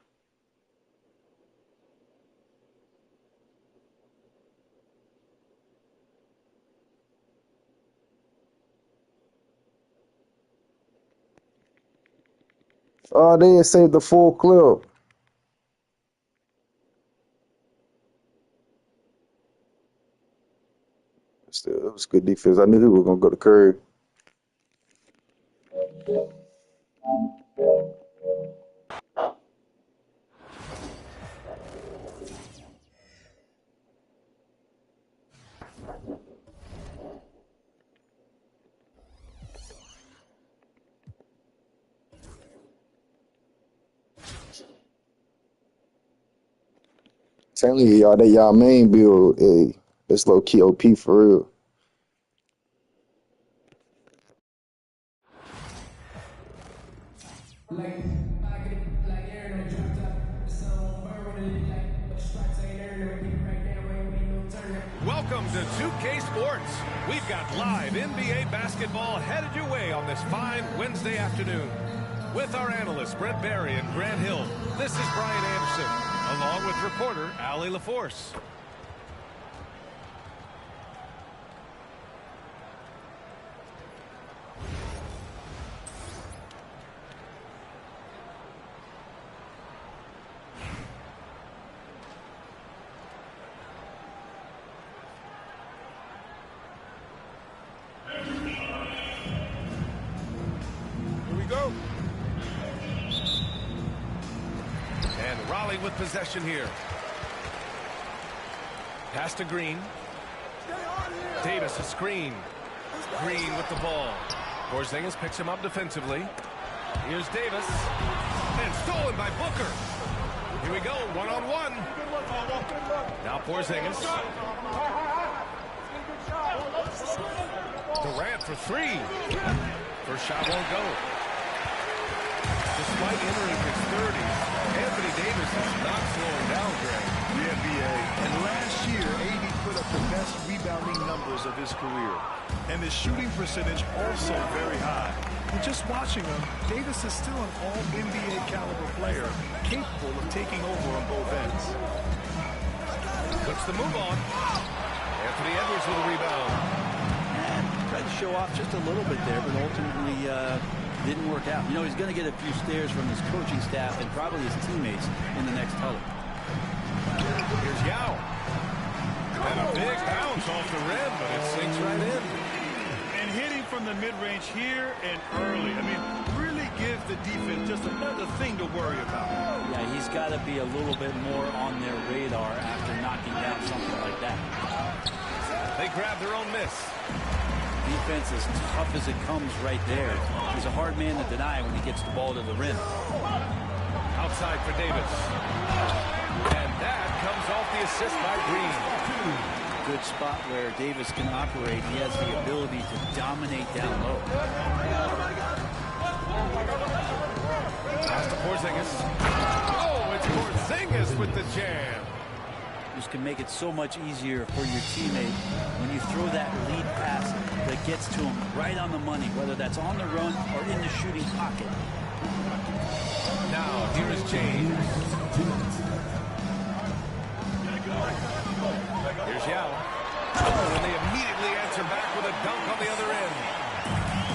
Oh, they didn't save the full clip. Still, it was good defense. I knew he was gonna go to Curry. Telling you, y'all, that y'all main build, hey, that's low key OP for real. Welcome to 2K Sports. We've got live NBA basketball headed your way on this fine Wednesday afternoon. With our analysts, Brent Barry and Grant Hill, this is Brian Anderson, along with reporter Allie LaForce. With possession here. Pass to Green. Davis a screen. Green with the ball. Porzingis picks him up defensively. Here's Davis. And stolen by Booker. Here we go, one-on-one. Now Porzingis. Durant for three. First shot won't go. Despite entering his 30s, Anthony Davis is not slowing down, Greg. The NBA. And last year, AD put up the best rebounding numbers of his career. And his shooting percentage also very high. And just watching him, Davis is still an all-NBA caliber player, capable of taking over on both ends. Puts the move on. Anthony Edwards with a rebound. And tried to show off just a little bit there, but ultimately didn't work out. You know, he's going to get a few stares from his coaching staff and probably his teammates in the next huddle. Here's Yao. And a big bounce off the rim, but it sinks right in. And hitting from the mid-range here and early. I mean, really gives the defense just another thing to worry about. Yeah, he's got to be a little bit more on their radar after knocking down something like that. They grab their own miss. Defense as tough as it comes right there. He's a hard man to deny when he gets the ball to the rim. Outside for Davis. And that comes off the assist by Green. Good spot where Davis can operate. He has the ability to dominate down low. Pass to Porzingis. Oh, it's Porzingis with the jam. Just can make it so much easier for your teammate when you throw that lead pass that gets to him right on the money, whether that's on the run or in the shooting pocket. Now, here is James. Here's Yao. Oh, and they immediately answer back with a dunk on the other end.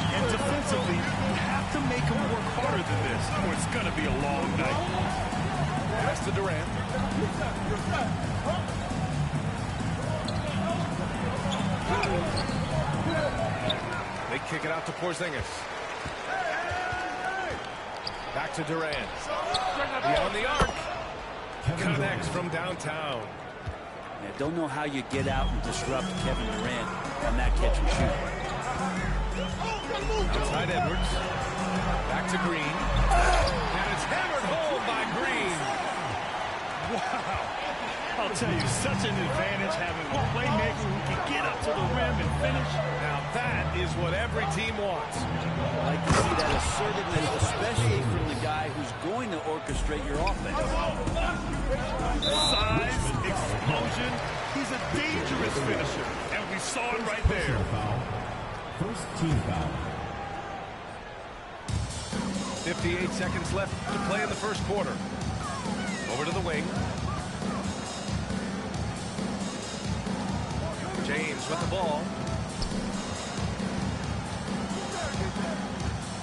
And defensively, you have to make them work harder than this, or it's going to be a long night. Pass to Durant. They kick it out to Porzingis. Back to Durant. Beyond the arc. Connects from downtown. Yeah, don't know how you get out and disrupt Kevin Durant on that catch and shoot. Outside Edwards. Back to Green. And it's hammered home by Green. Wow. I'll tell you, such an advantage having a playmaker who can get up to the rim and finish. Now that is what every team wants. I like to see that assertiveness, especially from the guy who's going to orchestrate your offense. Size, explosion. He's a dangerous finisher, and we saw it right there. First team foul. 58 seconds left to play in the first quarter. Over to the wing. James with the ball.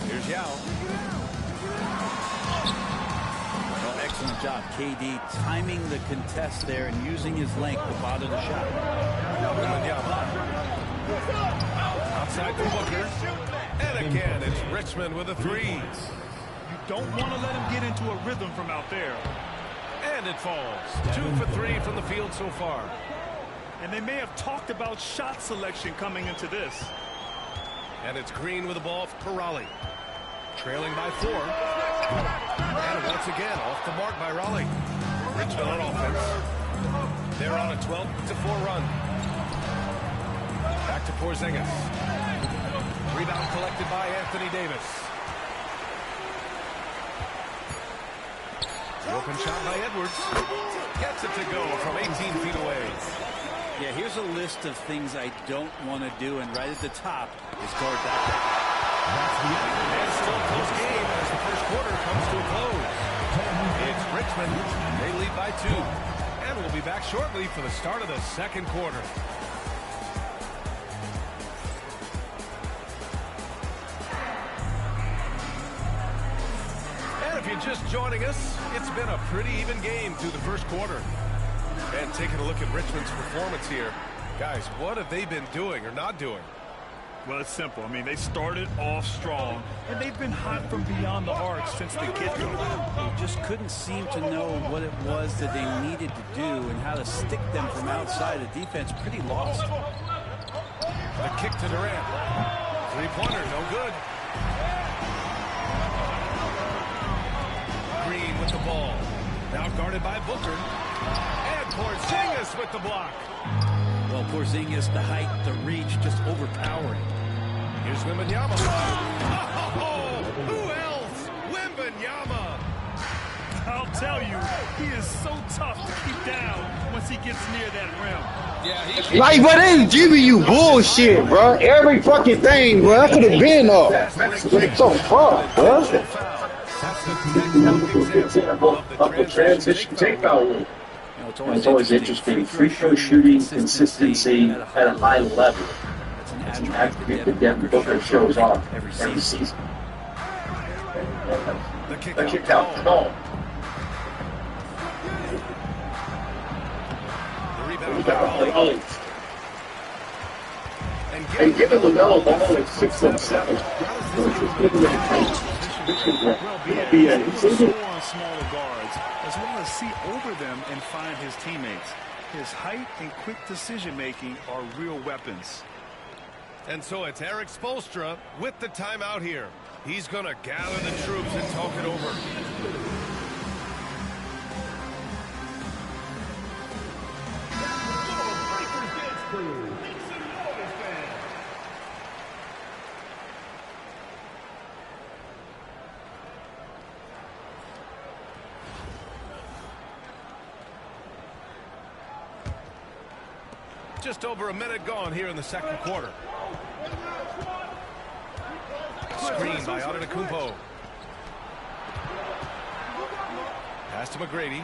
Here's Yao. Well, excellent job, KD, timing the contest there and using his length to bother the shot. Outside for Booker. And again, it's Richmond with a three. You don't want to let him get into a rhythm from out there. And it falls. 2 for 3 from the field so far. And they may have talked about shot selection coming into this. And it's Green with the ball for Raleigh. Trailing by 4. And once again, off the mark by Raleigh. Richmond on offense. They're on a 12-4 run. Back to Porzingis. Rebound collected by Anthony Davis. The open shot by Edwards. Gets it to go from 18 feet away. Yeah, here's a list of things I don't want to do, and right at the top is guard that. And still a close game as the first quarter comes to a close. It's Richmond. They lead by 2. And we'll be back shortly for the start of the second quarter. And if you're just joining us, it's been a pretty even game through the first quarter. And taking a look at Richmond's performance here. Guys, what have they been doing or not doing? Well, it's simple. I mean, they started off strong, and they've been hot from beyond the arc since the get-go. They just couldn't seem to know what it was that they needed to do and how to stick them from outside. The defense pretty lost. The kick to Durant. Three-pointer, no good. Green with the ball. Now guarded by Booker. And Porzingis with the block. Well, Porzingis, the height, the reach, just overpowering. Here's Wembanyama. Oh, who else? Wembanyama. I'll tell you, he is so tough to keep down once he gets near that rim. Yeah, Like, but they giving you bullshit, bro. Every fucking thing, bro. That could have been up. What the fuck, bro? Of the transition takeout. It's always interesting. Free throw shooting consistency at a high level. That's an attribute that Devin Booker shows off every season. the kick out. Come on. The rebound. And given LaMelo Ball at 6'7", Be able to score on smaller guards, as well as see over them and find his teammates. His height and quick decision-making are real weapons. And so it's Eric Spoelstra with the timeout here. He's going to gather the troops and talk it over. Just over a minute gone here in the second quarter. Screen by Antetokounmpo. Pass to McGrady.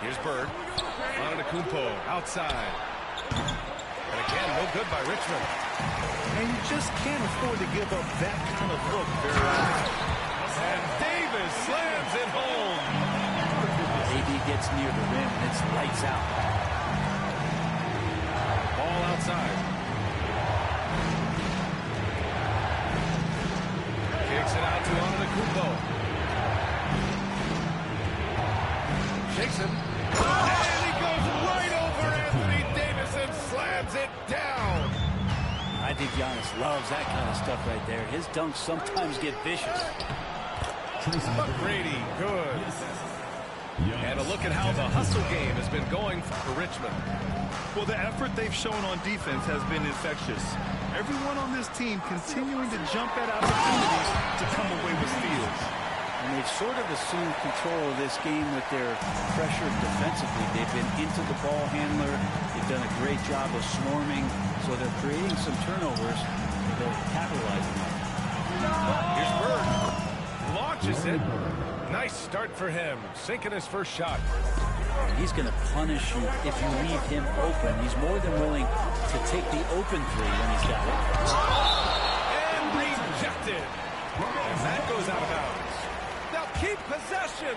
Here's Bird. Antetokounmpo outside. And again, no good by Richmond. And you just can't afford to give up that kind of look very often. And Davis slams it home. AD gets near the rim and it's lights out. Ball outside. Kicks it out to Antetokounmpo. Shakes him. And he goes right over Anthony Davis and slams it down. I think Giannis loves that kind of stuff right there. His dunks sometimes get vicious. McGrady, good. And a look at how the hustle game has been going for Richmond. Well, the effort they've shown on defense has been infectious. Everyone on this team continuing to jump at opportunities to come away with steals. And they've sort of assumed control of this game with their pressure defensively. They've been into the ball handler. They've done a great job of swarming. So they're creating some turnovers. They're capitalizing on it. Here's Bird. Launches it. Nice start for him. Sinking his first shot. He's going to punish you if you leave him open. He's more than willing to take the open three when he's got it. And rejected. And that goes out of bounds. Now keep possession.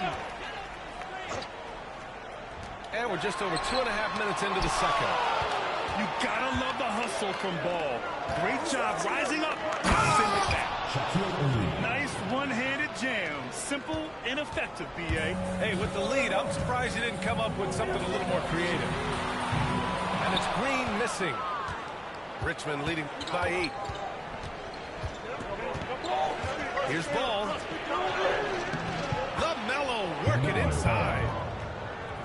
And we're just over 2.5 minutes into the second. You gotta love the hustle from Ball. Great job rising up. Nice one-handed jam. Simple and effective, B.A. Hey, with the lead, I'm surprised he didn't come up with something a little more creative. And it's Green missing. Richmond leading by 8. Here's Ball. LaMelo working inside.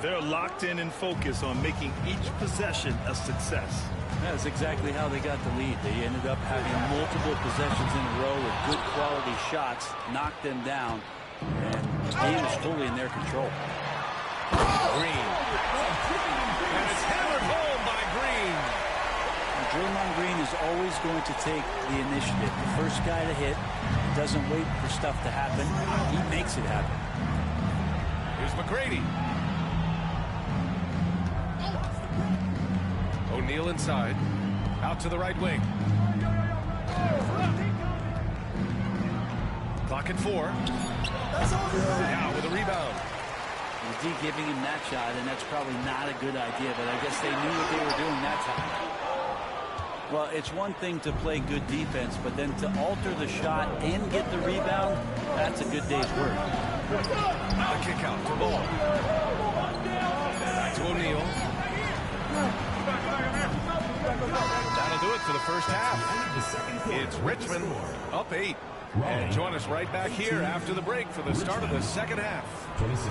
They're locked in and focused on making each possession a success. That's exactly how they got the lead. They ended up having multiple possessions in a row with good quality shots, knocked them down, and the game is fully in their control. Green. And it's hammered home by Green. And Draymond Green is always going to take the initiative. The first guy to hit, doesn't wait for stuff to happen. He makes it happen. Here's McGrady. O'Neal inside. Out to the right wing. Clock at 4. Now with a rebound. The D giving him that shot, and that's probably not a good idea, but I guess they knew what they were doing that time. Well, it's one thing to play good defense, but then to alter the shot and get the rebound, that's a good day's work. The kick out to Ball. Back to O'Neal. That'll do it for the first half. It's Richmond up 8. And join us right back here after the break for the start of the second half. 26.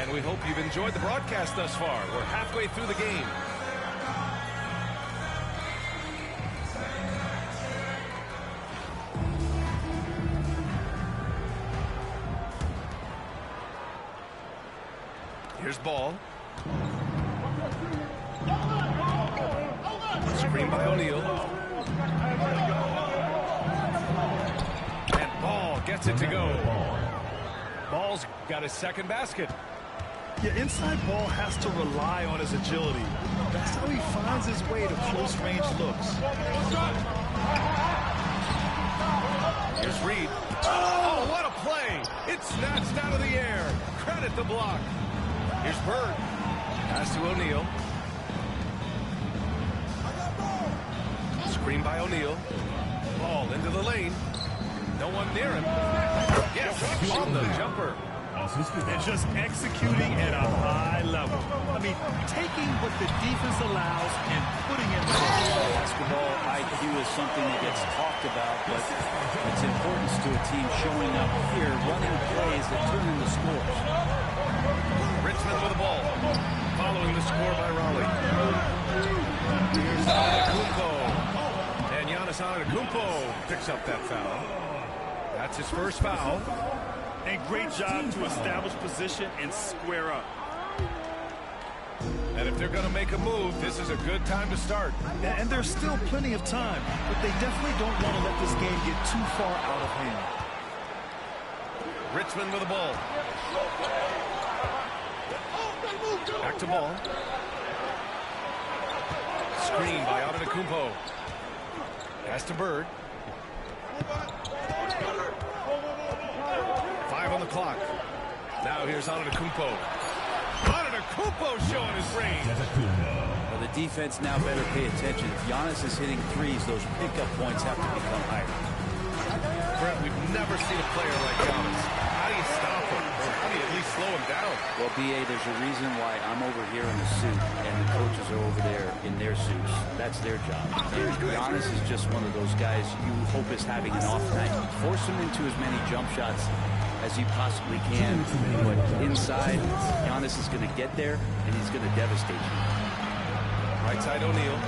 And we hope you've enjoyed the broadcast thus far. We're halfway through the game. Here's ball. Screen by O'Neal. And ball gets it to go. Ball's got his second basket. Yeah, inside ball has to rely on his agility. That's how he finds his way to close-range looks. Here's Reed. Oh, what a play! It's snatched out of the air. Credit the block. Here's Bird. Pass to O'Neal. Screen by O'Neal. Ball into the lane. No one near him. Yes, on the jumper. And just executing at a high level. I mean, taking what the defense allows and putting it in the basketball IQ is something that gets talked about, but its importance to a team showing up here, running plays that turn into scores. Richmond with the ball. Following the score by Raleigh. Here's Antetokounmpo. And Giannis Antetokounmpo picks up that foul. That's his first foul. And great job to establish position and square up. And if they're going to make a move, this is a good time to start. And there's still plenty of time, but they definitely don't want to let this game get too far out of hand. Richmond with the ball. Back to ball. Screen by Antetokounmpo. Pass to Bird. 5 on the clock. Now here's Antetokounmpo. Antetokounmpo showing his range. Well, the defense now better pay attention. If Giannis is hitting threes, those pickup points have to become higher. Brett, we've never seen a player like Giannis. How do you stop him? Or how do you at least slow him down? Well, B.A., there's a reason why I'm over here in the suit and the coaches are over there in their suits. That's their job. And Giannis is just one of those guys you hope is having an off night. Force him into as many jump shots as you possibly can. But inside, Giannis is going to get there, and he's going to devastate you. Right side O'Neal.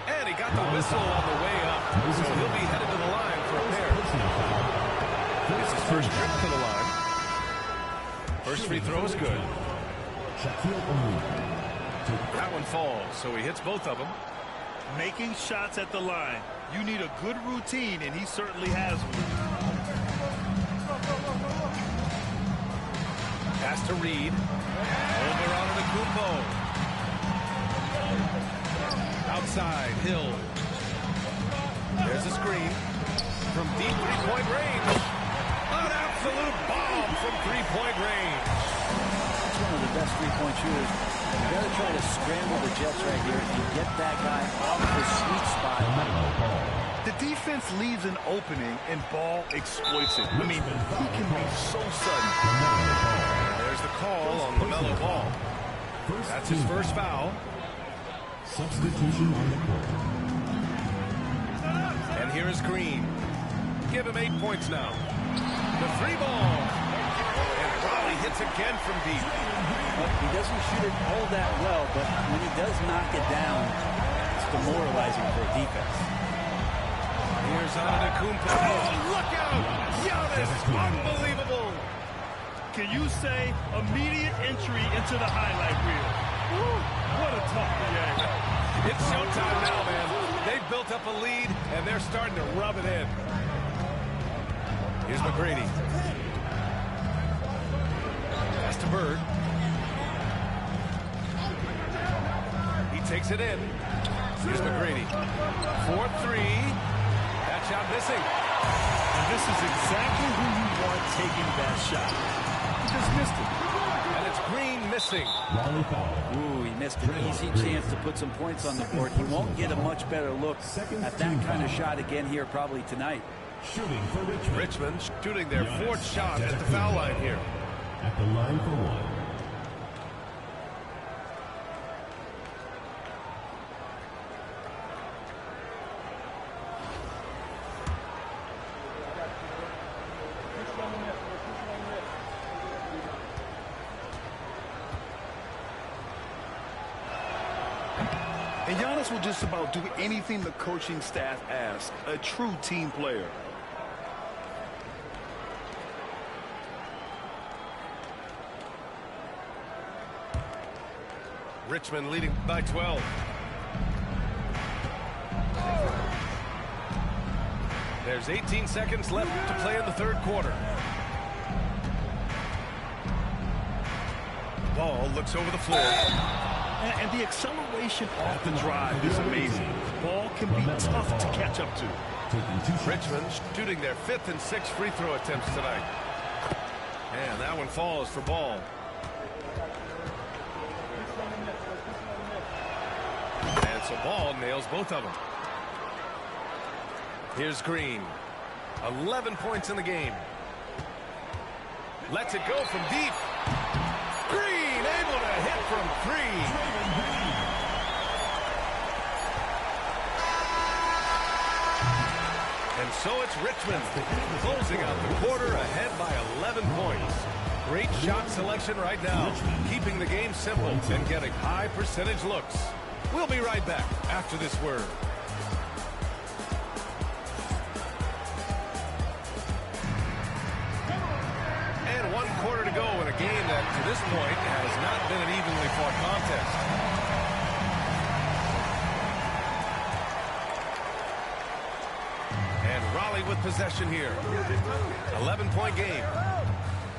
And he got the whistle on the way up, so he'll be headed to the line for a pair. It's his first trip to the line. First free throw is good. That one falls, so he hits both of them. Making shots at the line. You need a good routine, and he certainly has one. Pass to Reed. Over on the Kumpo. Outside, Hill. There's a screen. From deep three-point range. An absolute bomb from three-point range. That's one of the best three-point shooters. You got to try to scramble the Jets right here and get that guy off the sweet spot. The defense leaves an opening, and Ball exploits it. I mean, he can be so sudden. There's the call on LaMelo Ball. That's his first foul. Substitution on the court. And here is Green. Give him 8 points now. The three ball. And Raleigh hits again from deep. Well, he doesn't shoot it all that well, but when he does knock it down, it's demoralizing for a defense. Here's Antetokounmpo. Oh, look out! Giannis, unbelievable! Can you say immediate entry into the highlight reel? Woo, what a tough game. It's showtime now, man. They've built up a lead, and they're starting to rub it in. Here's McGrady. Pass to Bird. He takes it in. Here's McGrady. 4-3. That shot missing. And this is exactly who you want taking that shot. He just missed it. And it's Green missing. Ooh, he missed an easy chance to put some points on the board. He won't get a much better look at that kind of shot again here probably tonight. Shooting for Richmond. Richmond shooting their fourth shot at the foul line here. At the line for one. And Giannis will just about do anything the coaching staff asks. A true team player. Richmond leading by 12. There's 18 seconds left to play in the third quarter. Ball looks over the floor. And the acceleration off the drive is amazing. Ball can be tough to catch up to. Richmond shooting their 5th and 6th free throw attempts tonight. And that one falls for Ball. And so Ball nails both of them. Here's Green. 11 points in the game. Lets it go from deep. Green able to hit from 3. And so it's Richmond closing out the quarter ahead by 11 points. Great shot selection right now, keeping the game simple and getting high percentage looks. We'll be right back after this word. And 1 quarter to go in a game that to this point has not been an evenly fought contest. And Raleigh with possession here. 11-point game.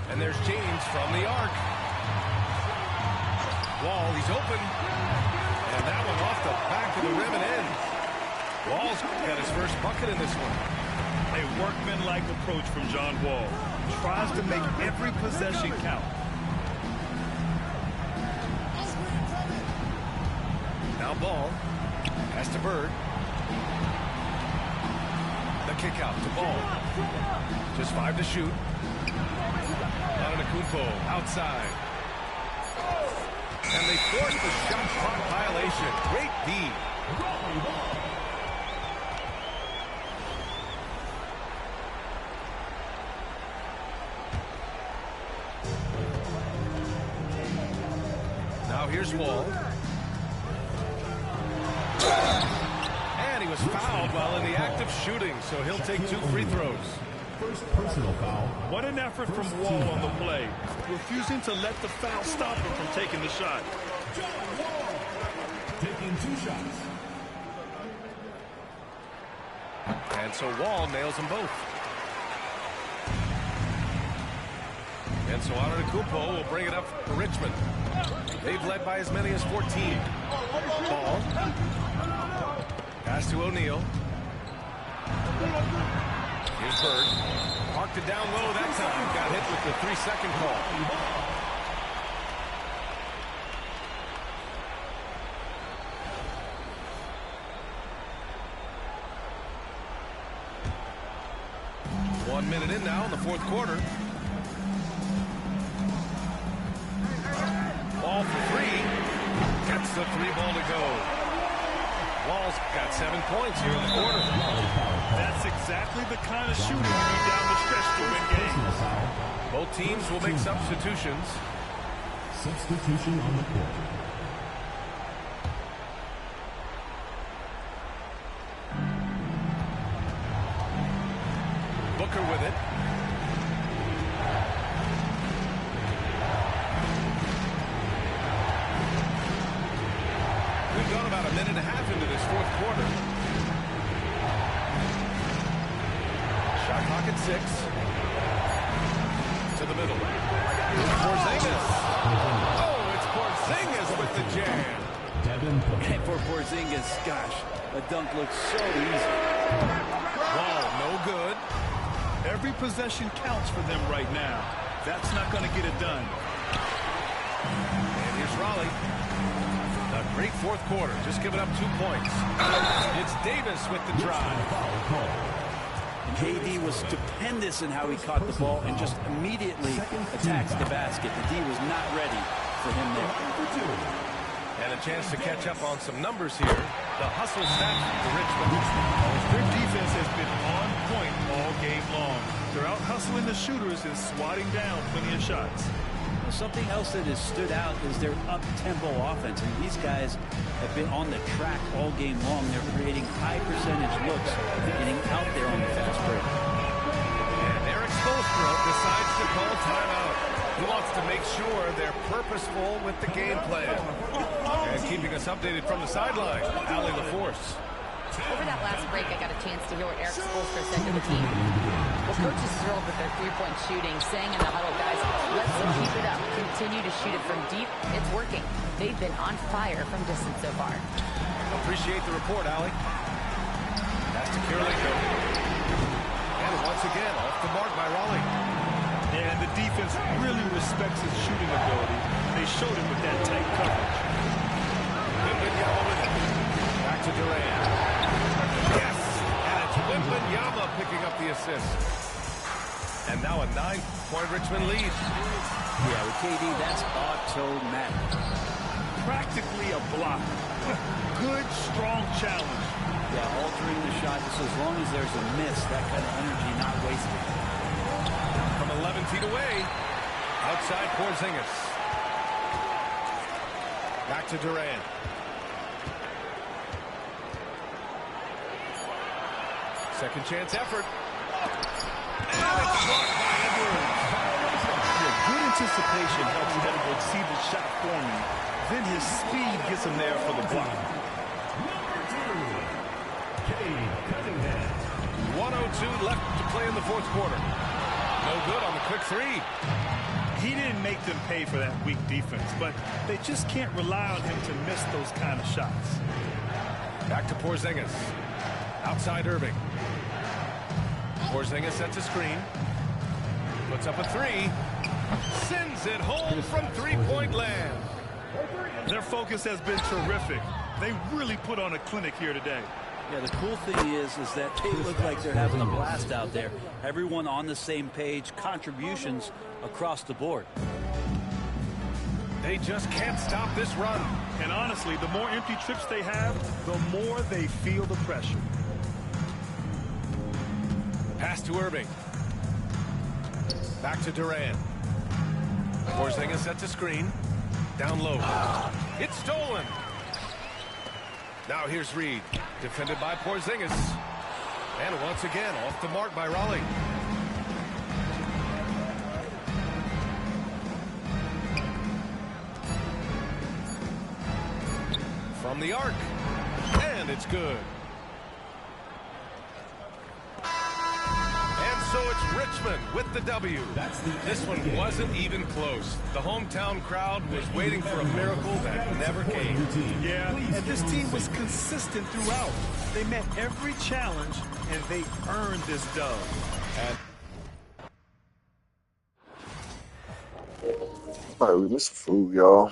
And there's James from the arc. Wall, he's open. And that one off the back of the rim and in. Wall's got his first bucket in this one. A workmanlike approach from John Wall. Tries to make every possession count. Now Ball. Pass to Bird. The kick out to Ball. Just 5 to shoot. Antetokounmpo outside. And they force the shot clock violation. Great D. Now here's Wall. And he was fouled while in the act of shooting, so he'll take 2 free throws. First personal foul. What an effort from Wall on the play. Refusing to let the foul stop him from taking the shot. Taking 2 shots. And so Wall nails them both. And so Antetokounmpo will bring it up for Richmond. They've led by as many as 14. Ball. Pass to O'Neal. Here's Bird. Parked it down low that time. Got hit with the 3-second call. One minute in now in the fourth quarter. Ball for 3. Gets the 3-ball to go. Wall's got 7 points here in the quarter. That's exactly the kind of shooting you need down the stretch to win games. Both teams will make substitutions. Substitution on the court. Booker with it. We've gone about a minute and a half into this fourth quarter. Shot clock at 6. To the middle. Porzingis. Oh, it's Porzingis with the jam. And for Porzingis, gosh, a dunk looks so easy. Ball no good. Every possession counts for them right now. That's not going to get it done. And here's Raleigh. A great fourth quarter. Just giving up 2 points. It's Davis with the drive. KD was stupendous in how he caught the ball and just immediately attacks the basket. The D was not ready for him there. And a chance to catch up on some numbers here. The hustle stats for Richmond. Their defense has been on point all game long. They're out hustling the shooters and swatting down plenty of shots. Well, something else that has stood out is their up-tempo offense. And these guys have been on the track all game long. They're creating high-percentage looks, getting out there on the fast break. And Eric Spoelstra decides to call timeout. He wants to make sure they're purposeful with the game plan. And keeping us updated from the sideline, Allie LaForce. Over that last break, I got a chance to hear what Eric Spoelstra said to the team. Well, coach is thrilled with their three-point shooting, saying in the huddle, guys, let's keep it up. Continue to shoot it from deep. It's working. They've been on fire from distance so far. Appreciate the report, Allie. That's to Kirilenko. And once again, off the mark by Raleigh. And the defense really respects his shooting ability. They showed it with that tight coverage. Back to Durant. Yes! And it's Wembanyama picking up the assist. And now a 9-point Richmond lead. Yeah, with KD, that's automatic. Practically a block. Good, strong challenge. Yeah, altering the shot just as long as there's a miss, that kind of energy not wasted. From 11 feet away, outside Porzingis. Back to Durant. Second chance effort. And it's blocked by Edwards. Yeah, good anticipation helps Edwards see the shot forming. Then his speed gets him there for the block. 1:02 left to play in the fourth quarter. No good on the quick three. He didn't make them pay for that weak defense, but they just can't rely on him to miss those kind of shots. Back to Porzingis. Outside Irving. Porzingis sets a screen. Puts up a three. Sends it home from three-point land. Their focus has been terrific. They really put on a clinic here today. Yeah, the cool thing is that they look like they're having a blast out there. Everyone on the same page, contributions across the board. They just can't stop this run. And honestly, the more empty trips they have, the more they feel the pressure. Pass to Irving. Back to Durant. Porzingis sets a screen. Down low. It's stolen. Now here's Reed. Defended by Porzingis. And once again, off the mark by Raleigh. From the arc. And it's good. So it's Richmond with the W. This one wasn't even close. The hometown crowd was waiting for a miracle that never came. Yeah, and this team was consistent throughout. They met every challenge, and they earned this dub. All right, we missed some food, y'all.